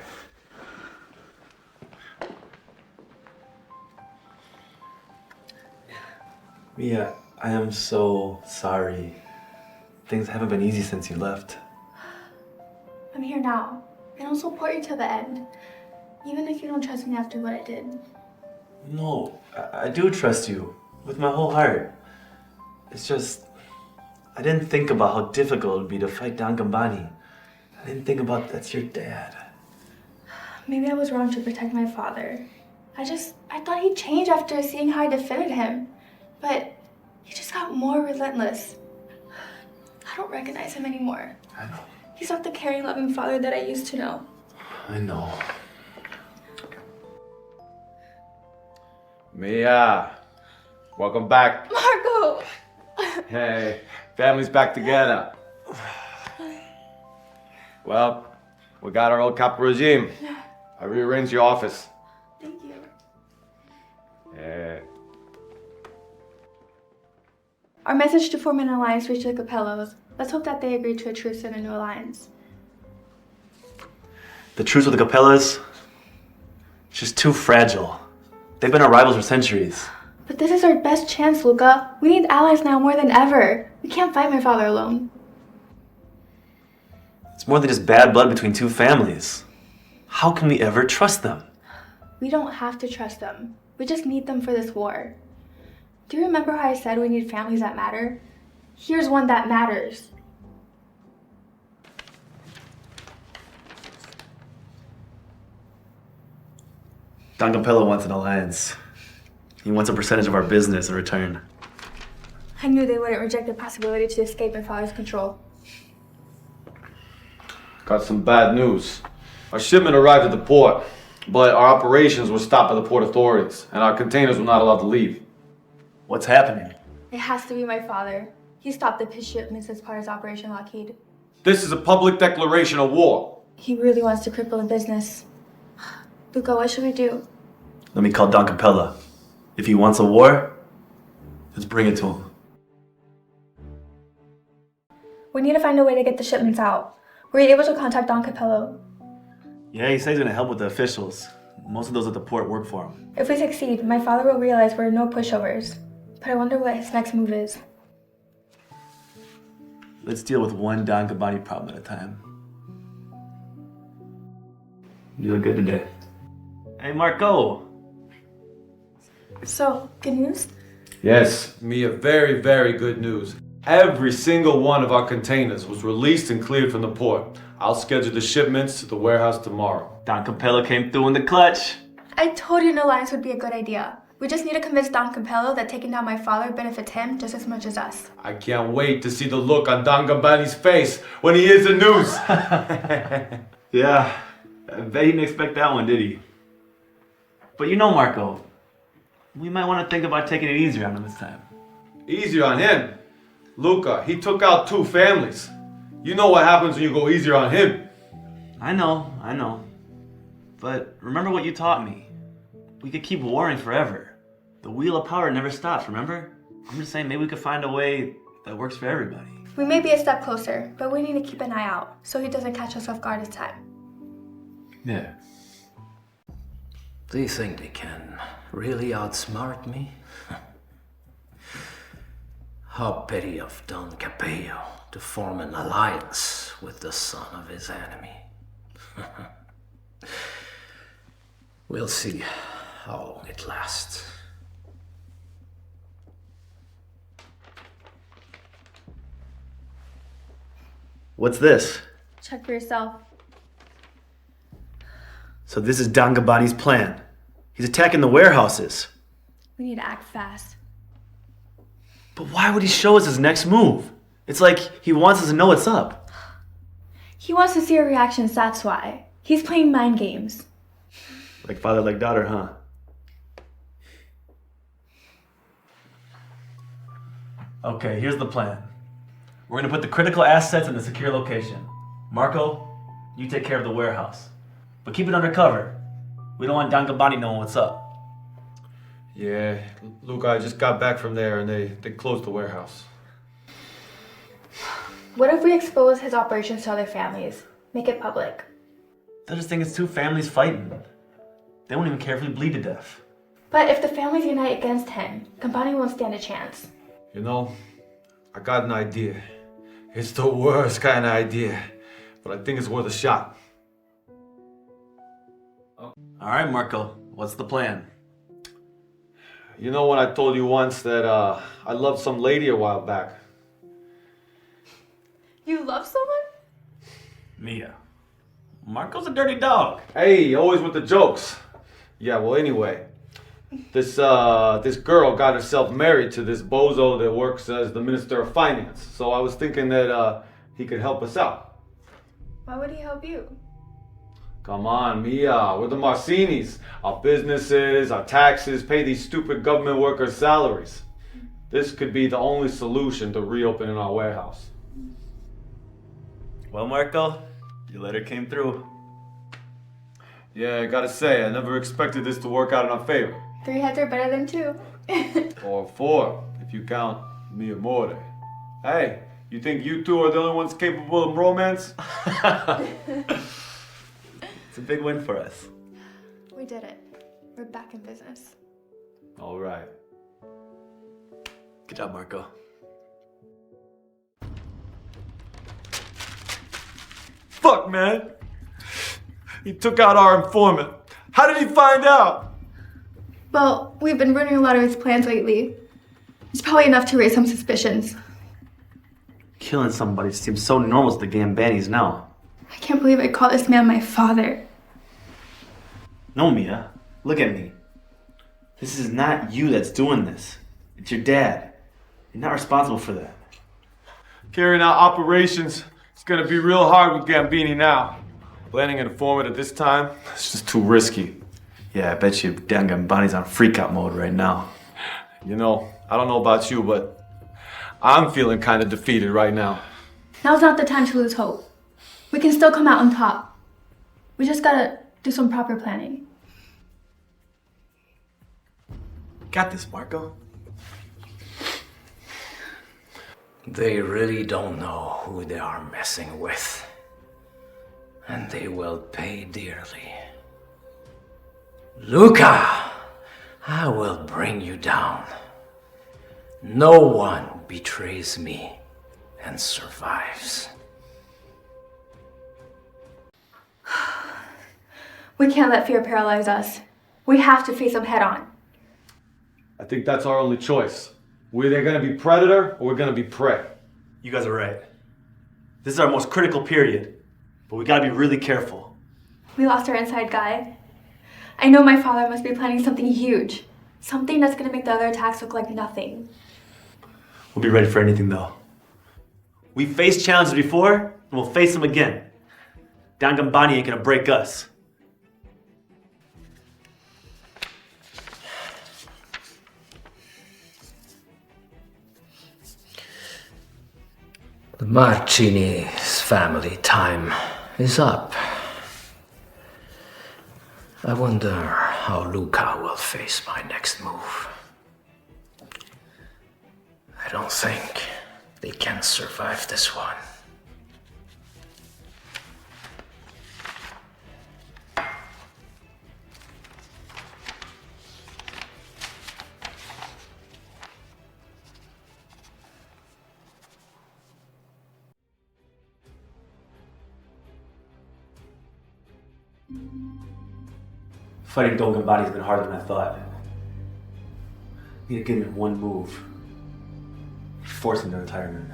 Mia, I am so sorry. Things haven't been easy since you left. I'm here now, and I'll support you till the end, even if you don't trust me after what I did. No, I do trust you with my whole heart. It's just, I didn't think about how difficult it would be to fight Don Gambani. I didn't think about that's your dad. Maybe I was wrong to protect my father. I thought he'd change after seeing how I defended him. But he just got more relentless. I don't recognize him anymore. I know. He's not the caring, loving father that I used to know. I know. Mia, welcome back. Marco! Hey, family's back together. Well, we got our old capital regime. I rearranged your office. Thank you. Yeah. Our message to form an alliance reached the Capellos. Let's hope that they agree to a truce and a new alliance. The truce with the Capellas, it's just too fragile. They've been our rivals for centuries. But this is our best chance, Luca. We need allies now more than ever. We can't fight my father alone. It's more than just bad blood between two families. How can we ever trust them? We don't have to trust them. We just need them for this war. Do you remember how I said we need families that matter? Here's one that matters. Don Capello wants an alliance. He wants a percentage of our business in return. I knew they wouldn't reject the possibility to escape my father's control. Got some bad news. Our shipment arrived at the port, but our operations were stopped by the port authorities, and our containers were not allowed to leave. What's happening? It has to be my father. He stopped the fish shipments as part of Operation Lockheed. This is a public declaration of war. He really wants to cripple the business. Luca, what should we do? Let me call Don Capella. If he wants a war, let's bring it to him. We need to find a way to get the shipments out. Were you able to contact Don Capello? Yeah, he said he's gonna help with the officials. Most of those at the port work for him. If we succeed, my father will realize we're no pushovers. But I wonder what his next move is. Let's deal with one Don Gambani problem at a time. You look good today. Hey, Marco. So, good news? Yes, Mia, very, very good news. Every single one of our containers was released and cleared from the port. I'll schedule the shipments to the warehouse tomorrow. Don Capella came through in the clutch. I told you an alliance would be a good idea. We just need to convince Don Capello that taking down my father benefits him just as much as us. I can't wait to see the look on Don Gambani's face when he hears the news. Yeah, I bet he didn't expect that one, did he? But you know, Marco, we might want to think about taking it easier on him this time. Easier on him? Luca, he took out 2 families. You know what happens when you go easier on him. I know. But remember what you taught me. We could keep warring forever. The wheel of power never stops, remember? I'm just saying maybe we could find a way that works for everybody. We may be a step closer, but we need to keep an eye out so he doesn't catch us off guard this time. Yeah. Do you think they can really outsmart me? How petty of Don Capello to form an alliance with the son of his enemy. We'll see how long it lasts. What's this? Check for yourself. So this is Don Gabbatti's plan. He's attacking the warehouses. We need to act fast. But why would he show us his next move? It's like he wants us to know what's up. He wants to see our reactions, that's why. He's playing mind games. Like father, like daughter, huh? Okay, here's the plan. We're gonna put the critical assets in the secure location. Marco, you take care of the warehouse. But keep it undercover. We don't want Don Gabatti knowing what's up. Yeah, Luca, I just got back from there and they closed the warehouse. What if we expose his operations to other families? Make it public. They'll just think it's two families fighting. They won't even care if we bleed to death. But if the families unite against him, Gabatti won't stand a chance. You know, I got an idea. It's the worst kind of idea, but I think it's worth a shot. All right, Marco, what's the plan? You know when I told you once that I loved some lady a while back? You love someone? Mia. Marco's a dirty dog. Hey, always with the jokes. Yeah, well anyway, this girl got herself married to this bozo that works as the Minister of Finance. So I was thinking that he could help us out. Why would he help you? Come on, Mia, we're the Marcinis. Our businesses, our taxes, pay these stupid government workers' salaries. This could be the only solution to reopening our warehouse. Well, Marco, your letter came through. Yeah, I gotta say, I never expected this to work out in our favor. 3 heads are better than 2. Or 4, if you count mi amore. Hey, you think you two are the only ones capable of romance? It's a big win for us. We did it. We're back in business. All right. Good job, Marco. Fuck, man. He took out our informant. How did he find out? Well, we've been ruining a lot of his plans lately. It's probably enough to raise some suspicions. Killing somebody seems so normal to the Gambanis now. I can't believe I call this man my father. No, Mia. Look at me. This is not you that's doing this. It's your dad. You're not responsible for that. Carrying out operations is gonna be real hard with Gambini now. Landing an informant at this time, it's just too risky. Yeah, I bet you Dan Gambani's on freak-out mode right now. You know, I don't know about you, but I'm feeling kind of defeated right now. Now's not the time to lose hope. We can still come out on top. We just gotta do some proper planning. Got this, Marco. They really don't know who they are messing with. And they will pay dearly. Luca, I will bring you down. No one betrays me and survives. We can't let fear paralyze us. We have to face them head on. I think that's our only choice. We're either gonna be predator or we're gonna be prey. You guys are right. This is our most critical period, but we gotta be really careful. We lost our inside guy. I know my father must be planning something huge. Something that's gonna make the other attacks look like nothing. We'll be ready for anything, though. We faced challenges before, and we'll face them again. Don Gambani ain't gonna break us. The Marcini's family time is up. I wonder how Luca will face my next move. I don't think they can survive this one. Fighting Don Gambani has been harder than I thought. I need to get him in one move. Force him to retirement.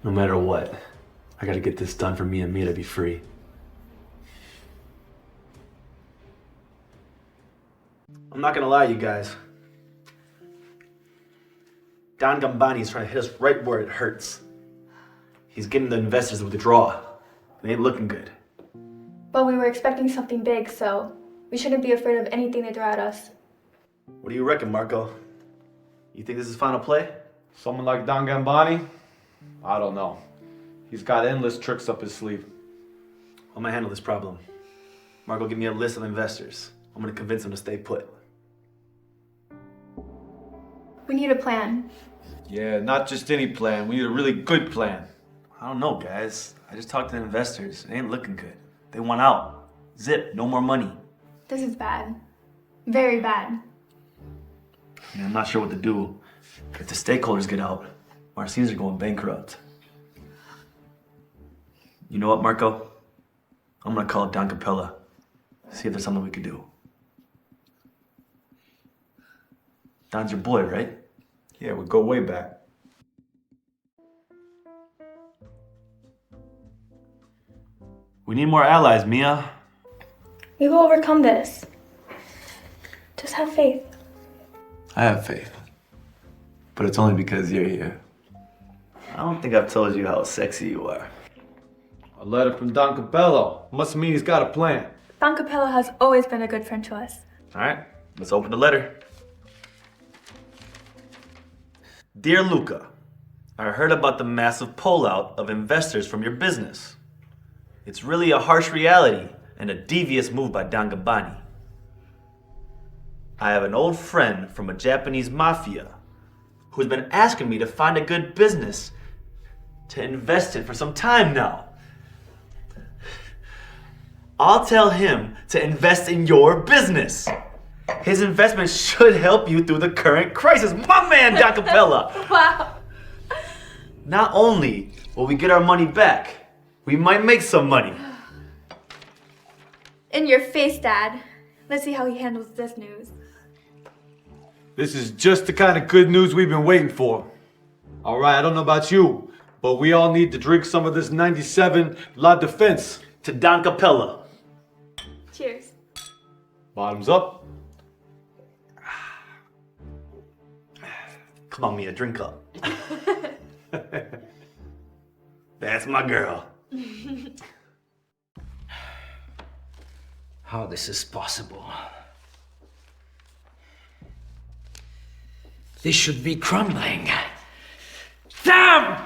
No matter what, I gotta get this done for me and Mia to be free. I'm not gonna lie, you guys. Don Gambani is trying to hit us right where it hurts. He's getting the investors to withdraw. It ain't looking good. But we were expecting something big, so we shouldn't be afraid of anything they throw at us. What do you reckon, Marco? You think this is final play? Someone like Don Gambani? I don't know. He's got endless tricks up his sleeve. I'm gonna handle this problem. Marco, give me a list of investors. I'm gonna convince them to stay put. We need a plan. Yeah, not just any plan. We need a really good plan. I don't know, guys. I just talked to the investors. It ain't looking good. They want out. Zip, no more money. This is bad. Very bad. I mean, I'm not sure what to do. If the stakeholders get out, Marcine's are going bankrupt. You know what, Marco? I'm gonna call Don Capella. See if there's something we could do. Don's your boy, right? Yeah, we go way back. We need more allies, Mia. We will overcome this. Just have faith. I have faith. But it's only because you're here. I don't think I've told you how sexy you are. A letter from Don Capello. Must mean he's got a plan. Don Capello has always been a good friend to us. Alright, let's open the letter. Dear Luca, I heard about the massive pullout of investors from your business. It's really a harsh reality and a devious move by Don Gambani. I have an old friend from a Japanese mafia who's been asking me to find a good business to invest in for some time now. I'll tell him to invest in your business. His investment should help you through the current crisis. My man, Don Capella. Wow. Not only will we get our money back, we might make some money. In your face, Dad. Let's see how he handles this news. This is just the kind of good news we've been waiting for. All right, I don't know about you, but we all need to drink some of this 97 La Defense. To Don Capella. Cheers. Bottoms up. Come on, Mia, drink up. That's my girl. How this is possible? This should be crumbling. Damn!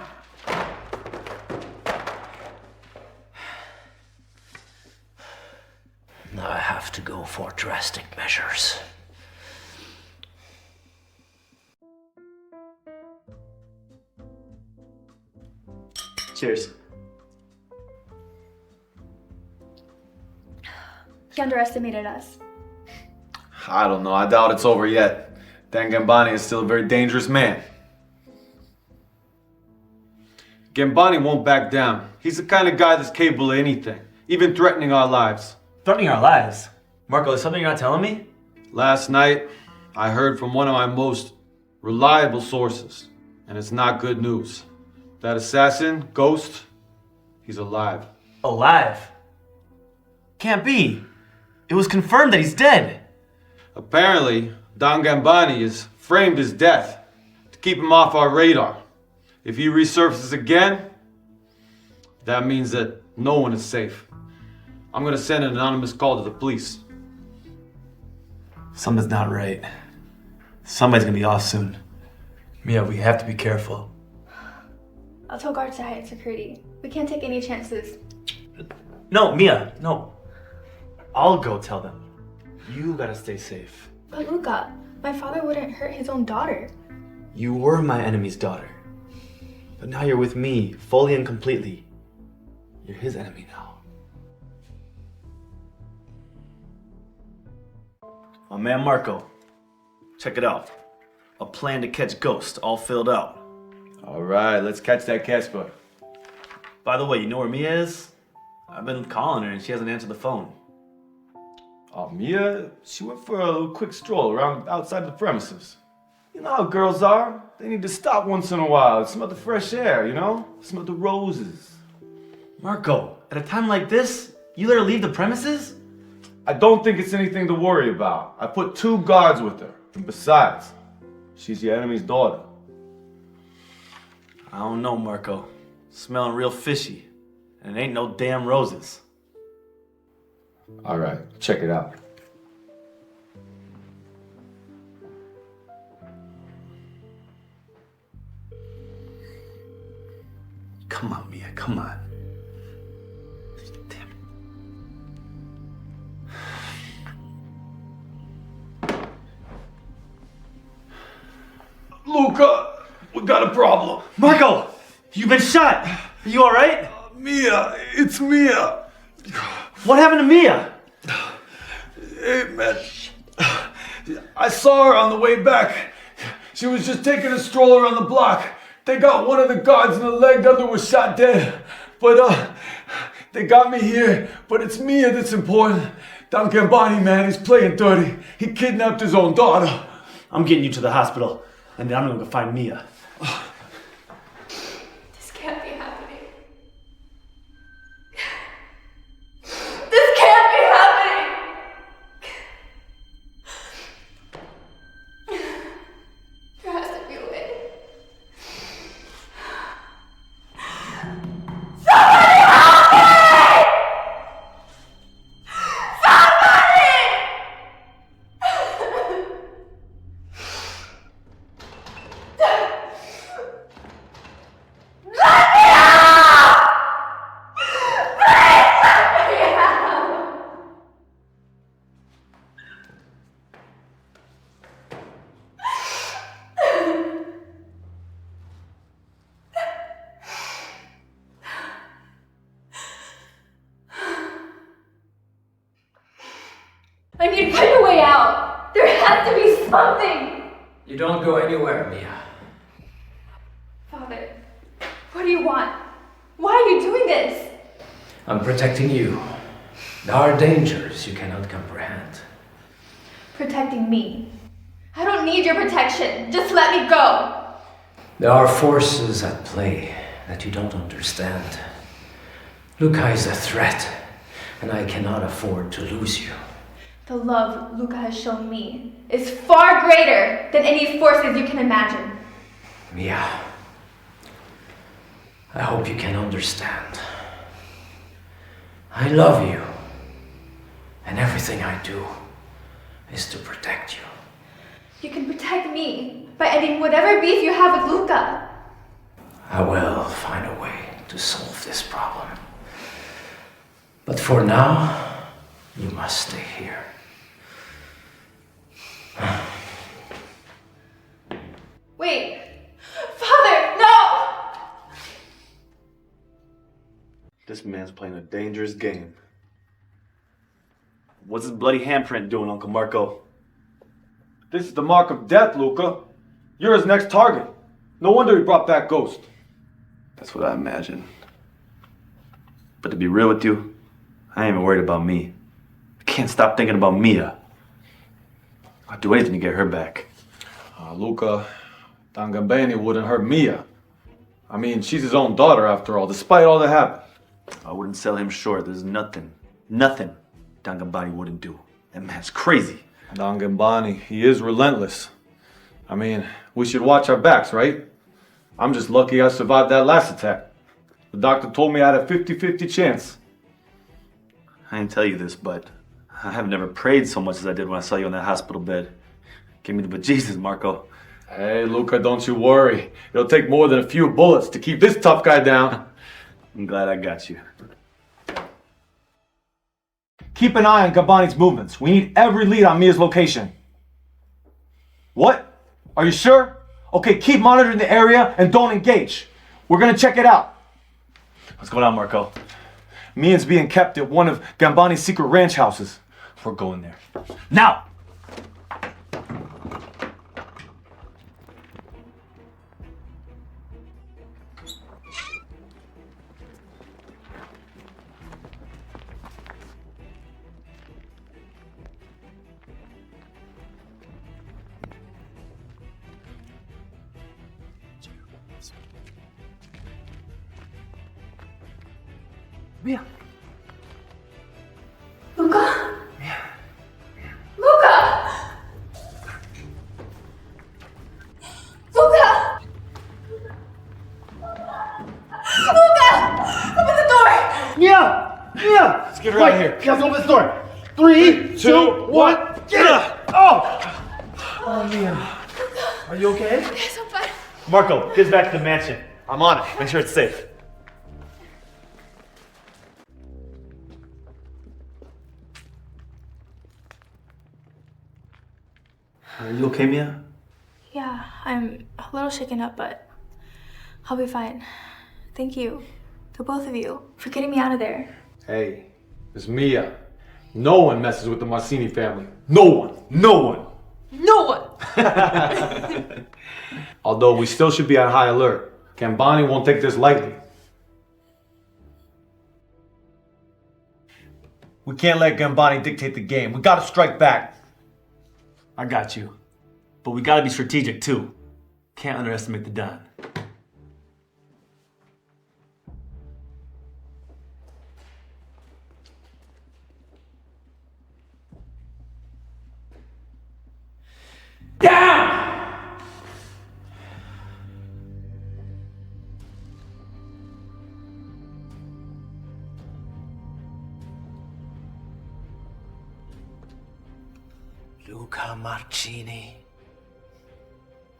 Now I have to go for drastic measures. Cheers. He underestimated us. I don't know. I doubt it's over yet. Dan Gambani is still a very dangerous man. Gambani won't back down. He's the kind of guy that's capable of anything, even threatening our lives. Threatening our lives? Marco, is something you're not telling me? Last night, I heard from one of my most reliable sources, and it's not good news. That assassin, Ghost, he's alive. Alive? Can't be. It was confirmed that he's dead. Apparently, Don Gambani has framed his death to keep him off our radar. If he resurfaces again, that means that no one is safe. I'm gonna send an anonymous call to the police. Something's not right. Somebody's gonna be off soon. Mia, we have to be careful. I'll tell guards to hide security. We can't take any chances. No, Mia, no. I'll go tell them. You gotta stay safe. But Luca, my father wouldn't hurt his own daughter. You were my enemy's daughter. But now you're with me, fully and completely. You're his enemy now. My man Marco. Check it out. A plan to catch Ghost, all filled out. All right, let's catch that Casper. By the way, you know where Mia is? I've been calling her and she hasn't answered the phone. Oh, Mia, she went for a little quick stroll around outside the premises. You know how girls are. They need to stop once in a while, smell the fresh air, you know? Smell the roses. Marco, at a time like this, you let her leave the premises? I don't think it's anything to worry about. I put 2 guards with her. And besides, she's your enemy's daughter. I don't know, Marco. Smelling real fishy. And it ain't no damn roses. All right, check it out. Come on, Mia, come on. Damn it. Luca, we got a problem. Marco! You've been shot! Are you alright? Mia, it's Mia. What happened to Mia? Hey, man. I saw her on the way back. She was just taking a stroll around the block. They got one of the guards in the leg, the other was shot dead. But, they got me here. But it's Mia that's important. Don Gambani, man, he's playing dirty. He kidnapped his own daughter. I'm getting you to the hospital, and then I'm gonna go find Mia. This can't be happening. This can't be happening! There has to be a way. Somebody help me! I need to find a way out. There has to be something. You don't go anywhere, Mia. Father, what do you want? Why are you doing this? I'm protecting you. There are dangers you cannot comprehend. Protecting me. I don't need your protection. Just let me go. There are forces at play that you don't understand. Luca is a threat, and I cannot afford to lose you. The love Luca has shown me is far greater than any forces you can imagine. Mia, I hope you can understand. I love you, and everything I do is to protect you. You can protect me by ending whatever beef you have with Luca. I will find a way to solve this problem. But for now, you must stay here. Wait. Father, no! This man's playing a dangerous game. What's his bloody handprint doing, Uncle Marco? This is the mark of death, Luca. You're his next target. No wonder he brought back Ghost. That's what I imagined. But to be real with you, I ain't even worried about me. I can't stop thinking about Mia. I'd do anything to get her back. Luca, Don Gambani wouldn't hurt Mia. I mean, she's his own daughter after all, despite all that happened. I wouldn't sell him short. There's nothing Don Gambani wouldn't do. That man's crazy. Don Gambani, he is relentless. I mean, we should watch our backs, right? I'm just lucky I survived that last attack. The doctor told me I had a 50-50 chance. I didn't tell you this, but I have never prayed so much as I did when I saw you on that hospital bed. Give me the bejesus, Marco. Hey, Luca, don't you worry. It'll take more than a few bullets to keep this tough guy down. I'm glad I got you. Keep an eye on Gabani's movements. We need every lead on Mia's location. What? Are you sure? Okay, keep monitoring the area and don't engage. We're gonna check it out. What's going on, Marco? Mia's being kept at one of Gambani's secret ranch houses. We're going there. Now! Mia. Luca? Luca! Luca! Luca! Open the door! Mia! Mia! Let's get her out of here. Guys, open this door. 3, 2, 1, get it! Oh! Oh, Mia. Are you okay? Yes, I'm fine. Marco, get us back to the mansion. I'm on it. Make sure it's safe. Are you okay, Mia? Yeah, I'm a little shaken up, but I'll be fine. Thank you, to both of you, for getting me out of there. Hey, it's Mia. No one messes with the Marcini family. No one. No one. No one! Although we still should be on high alert. Gambani won't take this lightly. We can't let Gambani dictate the game. We gotta strike back. I got you. But we gotta be strategic too. Can't underestimate the Don. Down! Luca Marcini,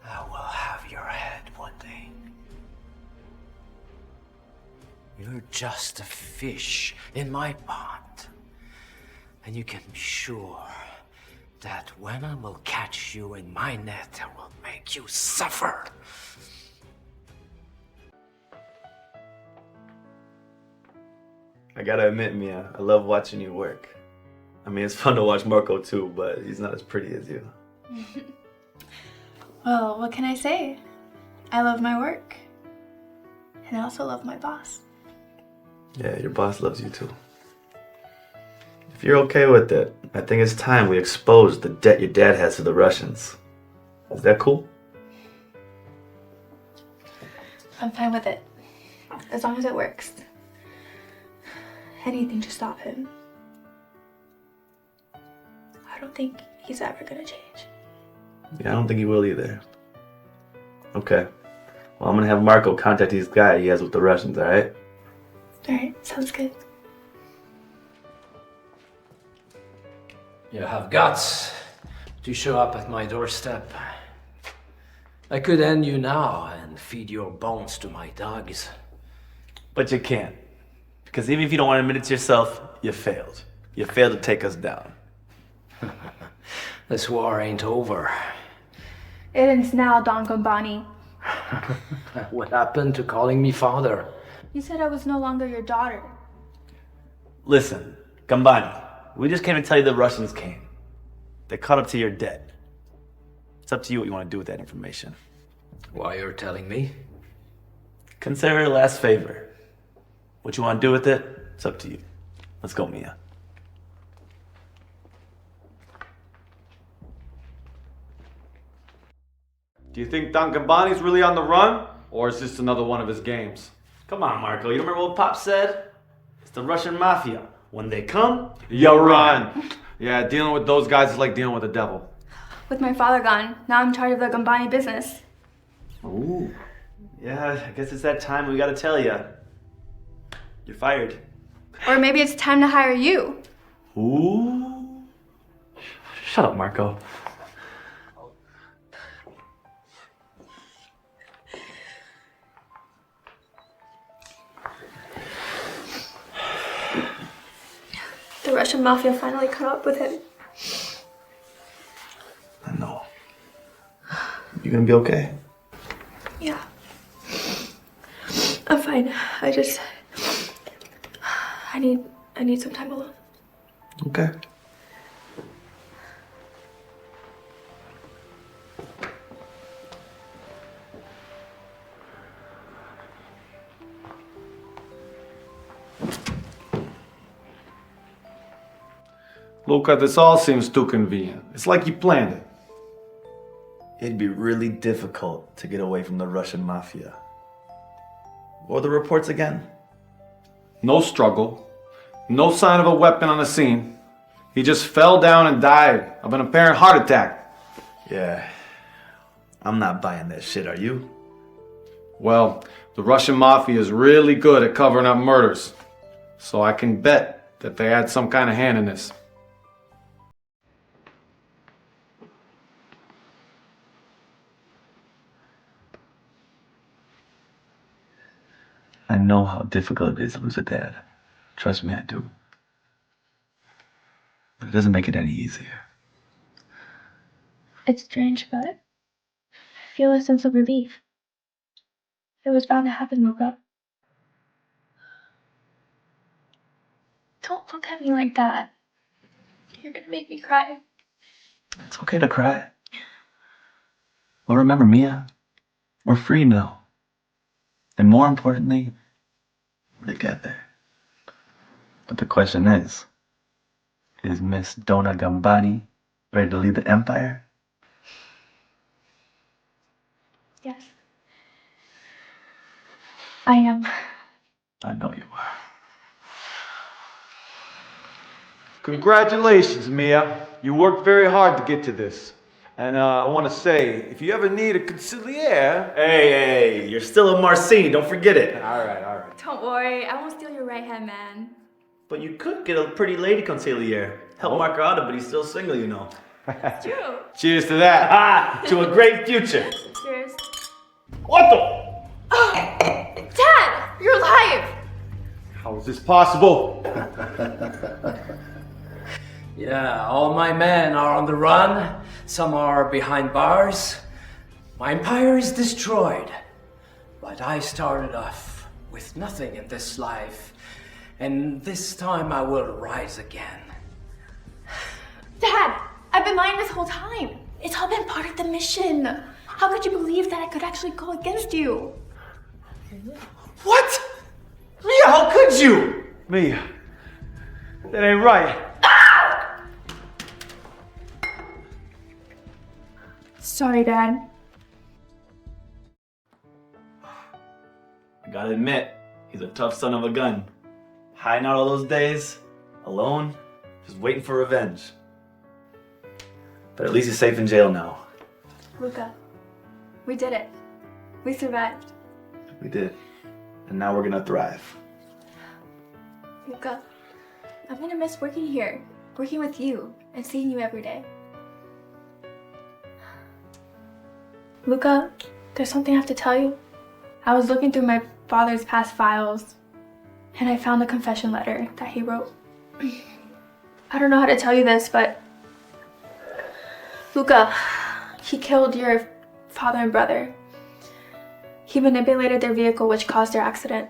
I will have your head one day. You're just a fish in my pond, and you can be sure that when I will catch you in my net, I will make you suffer. I gotta admit, Mia, I love watching you work. I mean, it's fun to watch Marco too, but he's not as pretty as you. Well, what can I say? I love my work. And I also love my boss. Yeah, your boss loves you too. If you're okay with it, I think it's time we expose the debt your dad has to the Russians. Is that cool? I'm fine with it. As long as it works. Anything to stop him. I don't think he's ever gonna change. Yeah, I don't think he will either. Okay. Well, I'm gonna have Marco contact this guy he has with the Russians, alright? Alright, sounds good. You have guts to show up at my doorstep. I could end you now and feed your bones to my dogs. But you can't. Because even if you don't want to admit it to yourself, you failed. You failed to take us down. This war ain't over. It ends now, Don Gambani. What happened to calling me father? You said I was no longer your daughter. Listen, Gambani, we just came to tell you the Russians came. They caught up to your debt. It's up to you what you want to do with that information. Why you're telling me? Consider it a last favor. What you want to do with it, it's up to you. Let's go, Mia. Do you think Don Gambani's really on the run? Or is this another one of his games? Come on, Marco. You remember what Pop said? It's the Russian mafia. When they come, You run. Yeah, dealing with those guys is like dealing with the devil. With my father gone, now I'm in charge of the Gambani business. Ooh. Yeah, I guess it's that time we gotta tell you. You're fired. Or maybe it's time to hire you. Ooh. Shut up, Marco. Russian mafia finally caught up with him. I know. You gonna be okay? Yeah. I'm fine. I need some time alone. Okay. Luca, this all seems too convenient. It's like you planned it. It'd be really difficult to get away from the Russian mafia. What were the reports again? No struggle, no sign of a weapon on the scene. He just fell down and died of an apparent heart attack. Yeah. I'm not buying that shit, are you? Well, the Russian mafia is really good at covering up murders, so I can bet that they had some kind of hand in this. I know how difficult it is to lose a dad. Trust me, I do. But it doesn't make it any easier. It's strange, but I feel a sense of relief. It was bound to happen, Luca. Don't look at me like that. You're gonna make me cry. It's okay to cry. But remember, Mia, we're free now. And more importantly, we're together. But the question is Miss Donna Gambani ready to lead the empire? Yes. I am. I know you are. Congratulations, Mia. You worked very hard to get to this. And I want to say, if you ever need a consigliere... Hey, you're still a Marcini, don't forget it. All right. Don't worry, I won't steal your right hand man. But you could get a pretty lady consigliere. Help Mark her out, but he's still single, you know. It's true. Cheers to that. Ah, to a great future. Cheers. What the? Dad, you're alive! How is this possible? Yeah, all my men are on the run. Some are behind bars. My empire is destroyed. But I started off with nothing in this life. And this time I will rise again. Dad, I've been lying this whole time. It's all been part of the mission. How could you believe that I could actually go against you? What? Mia, how could you? Mia, that ain't right. Sorry, Dad. I gotta admit, he's a tough son of a gun. Hiding out all those days, alone, just waiting for revenge. But at least he's safe in jail now. Luca, we did it. We survived. We did. And now we're gonna thrive. Luca, I'm gonna miss working here, working with you, and seeing you every day. Luca, there's something I have to tell you. I was looking through my father's past files, and I found a confession letter that he wrote. I don't know how to tell you this, but Luca, he killed your father and brother. He manipulated their vehicle, which caused their accident.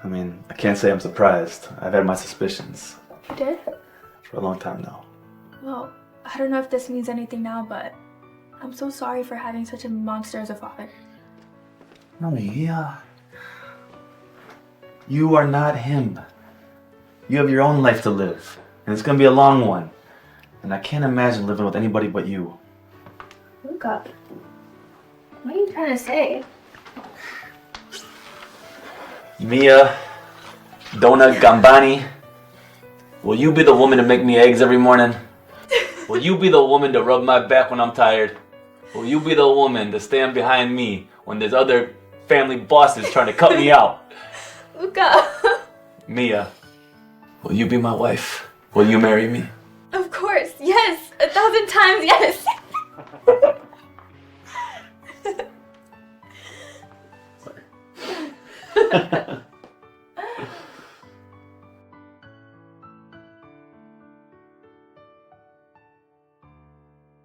I mean, I can't say I'm surprised. I've had my suspicions You did? for a long time now. Well, I don't know if this means anything now, but I'm so sorry for having such a monster as a father. No, yeah. You are not him. You have your own life to live, and it's gonna be a long one. And I can't imagine living with anybody but you. Luca, what are you trying to say? Mia, Donna Gambani, will you be the woman to make me eggs every morning? Will you be the woman to rub my back when I'm tired? Will you be the woman to stand behind me when there's other family bosses trying to cut me out? Luca! Mia, will you be my wife? Will you marry me? Of course, yes! 1,000 times yes!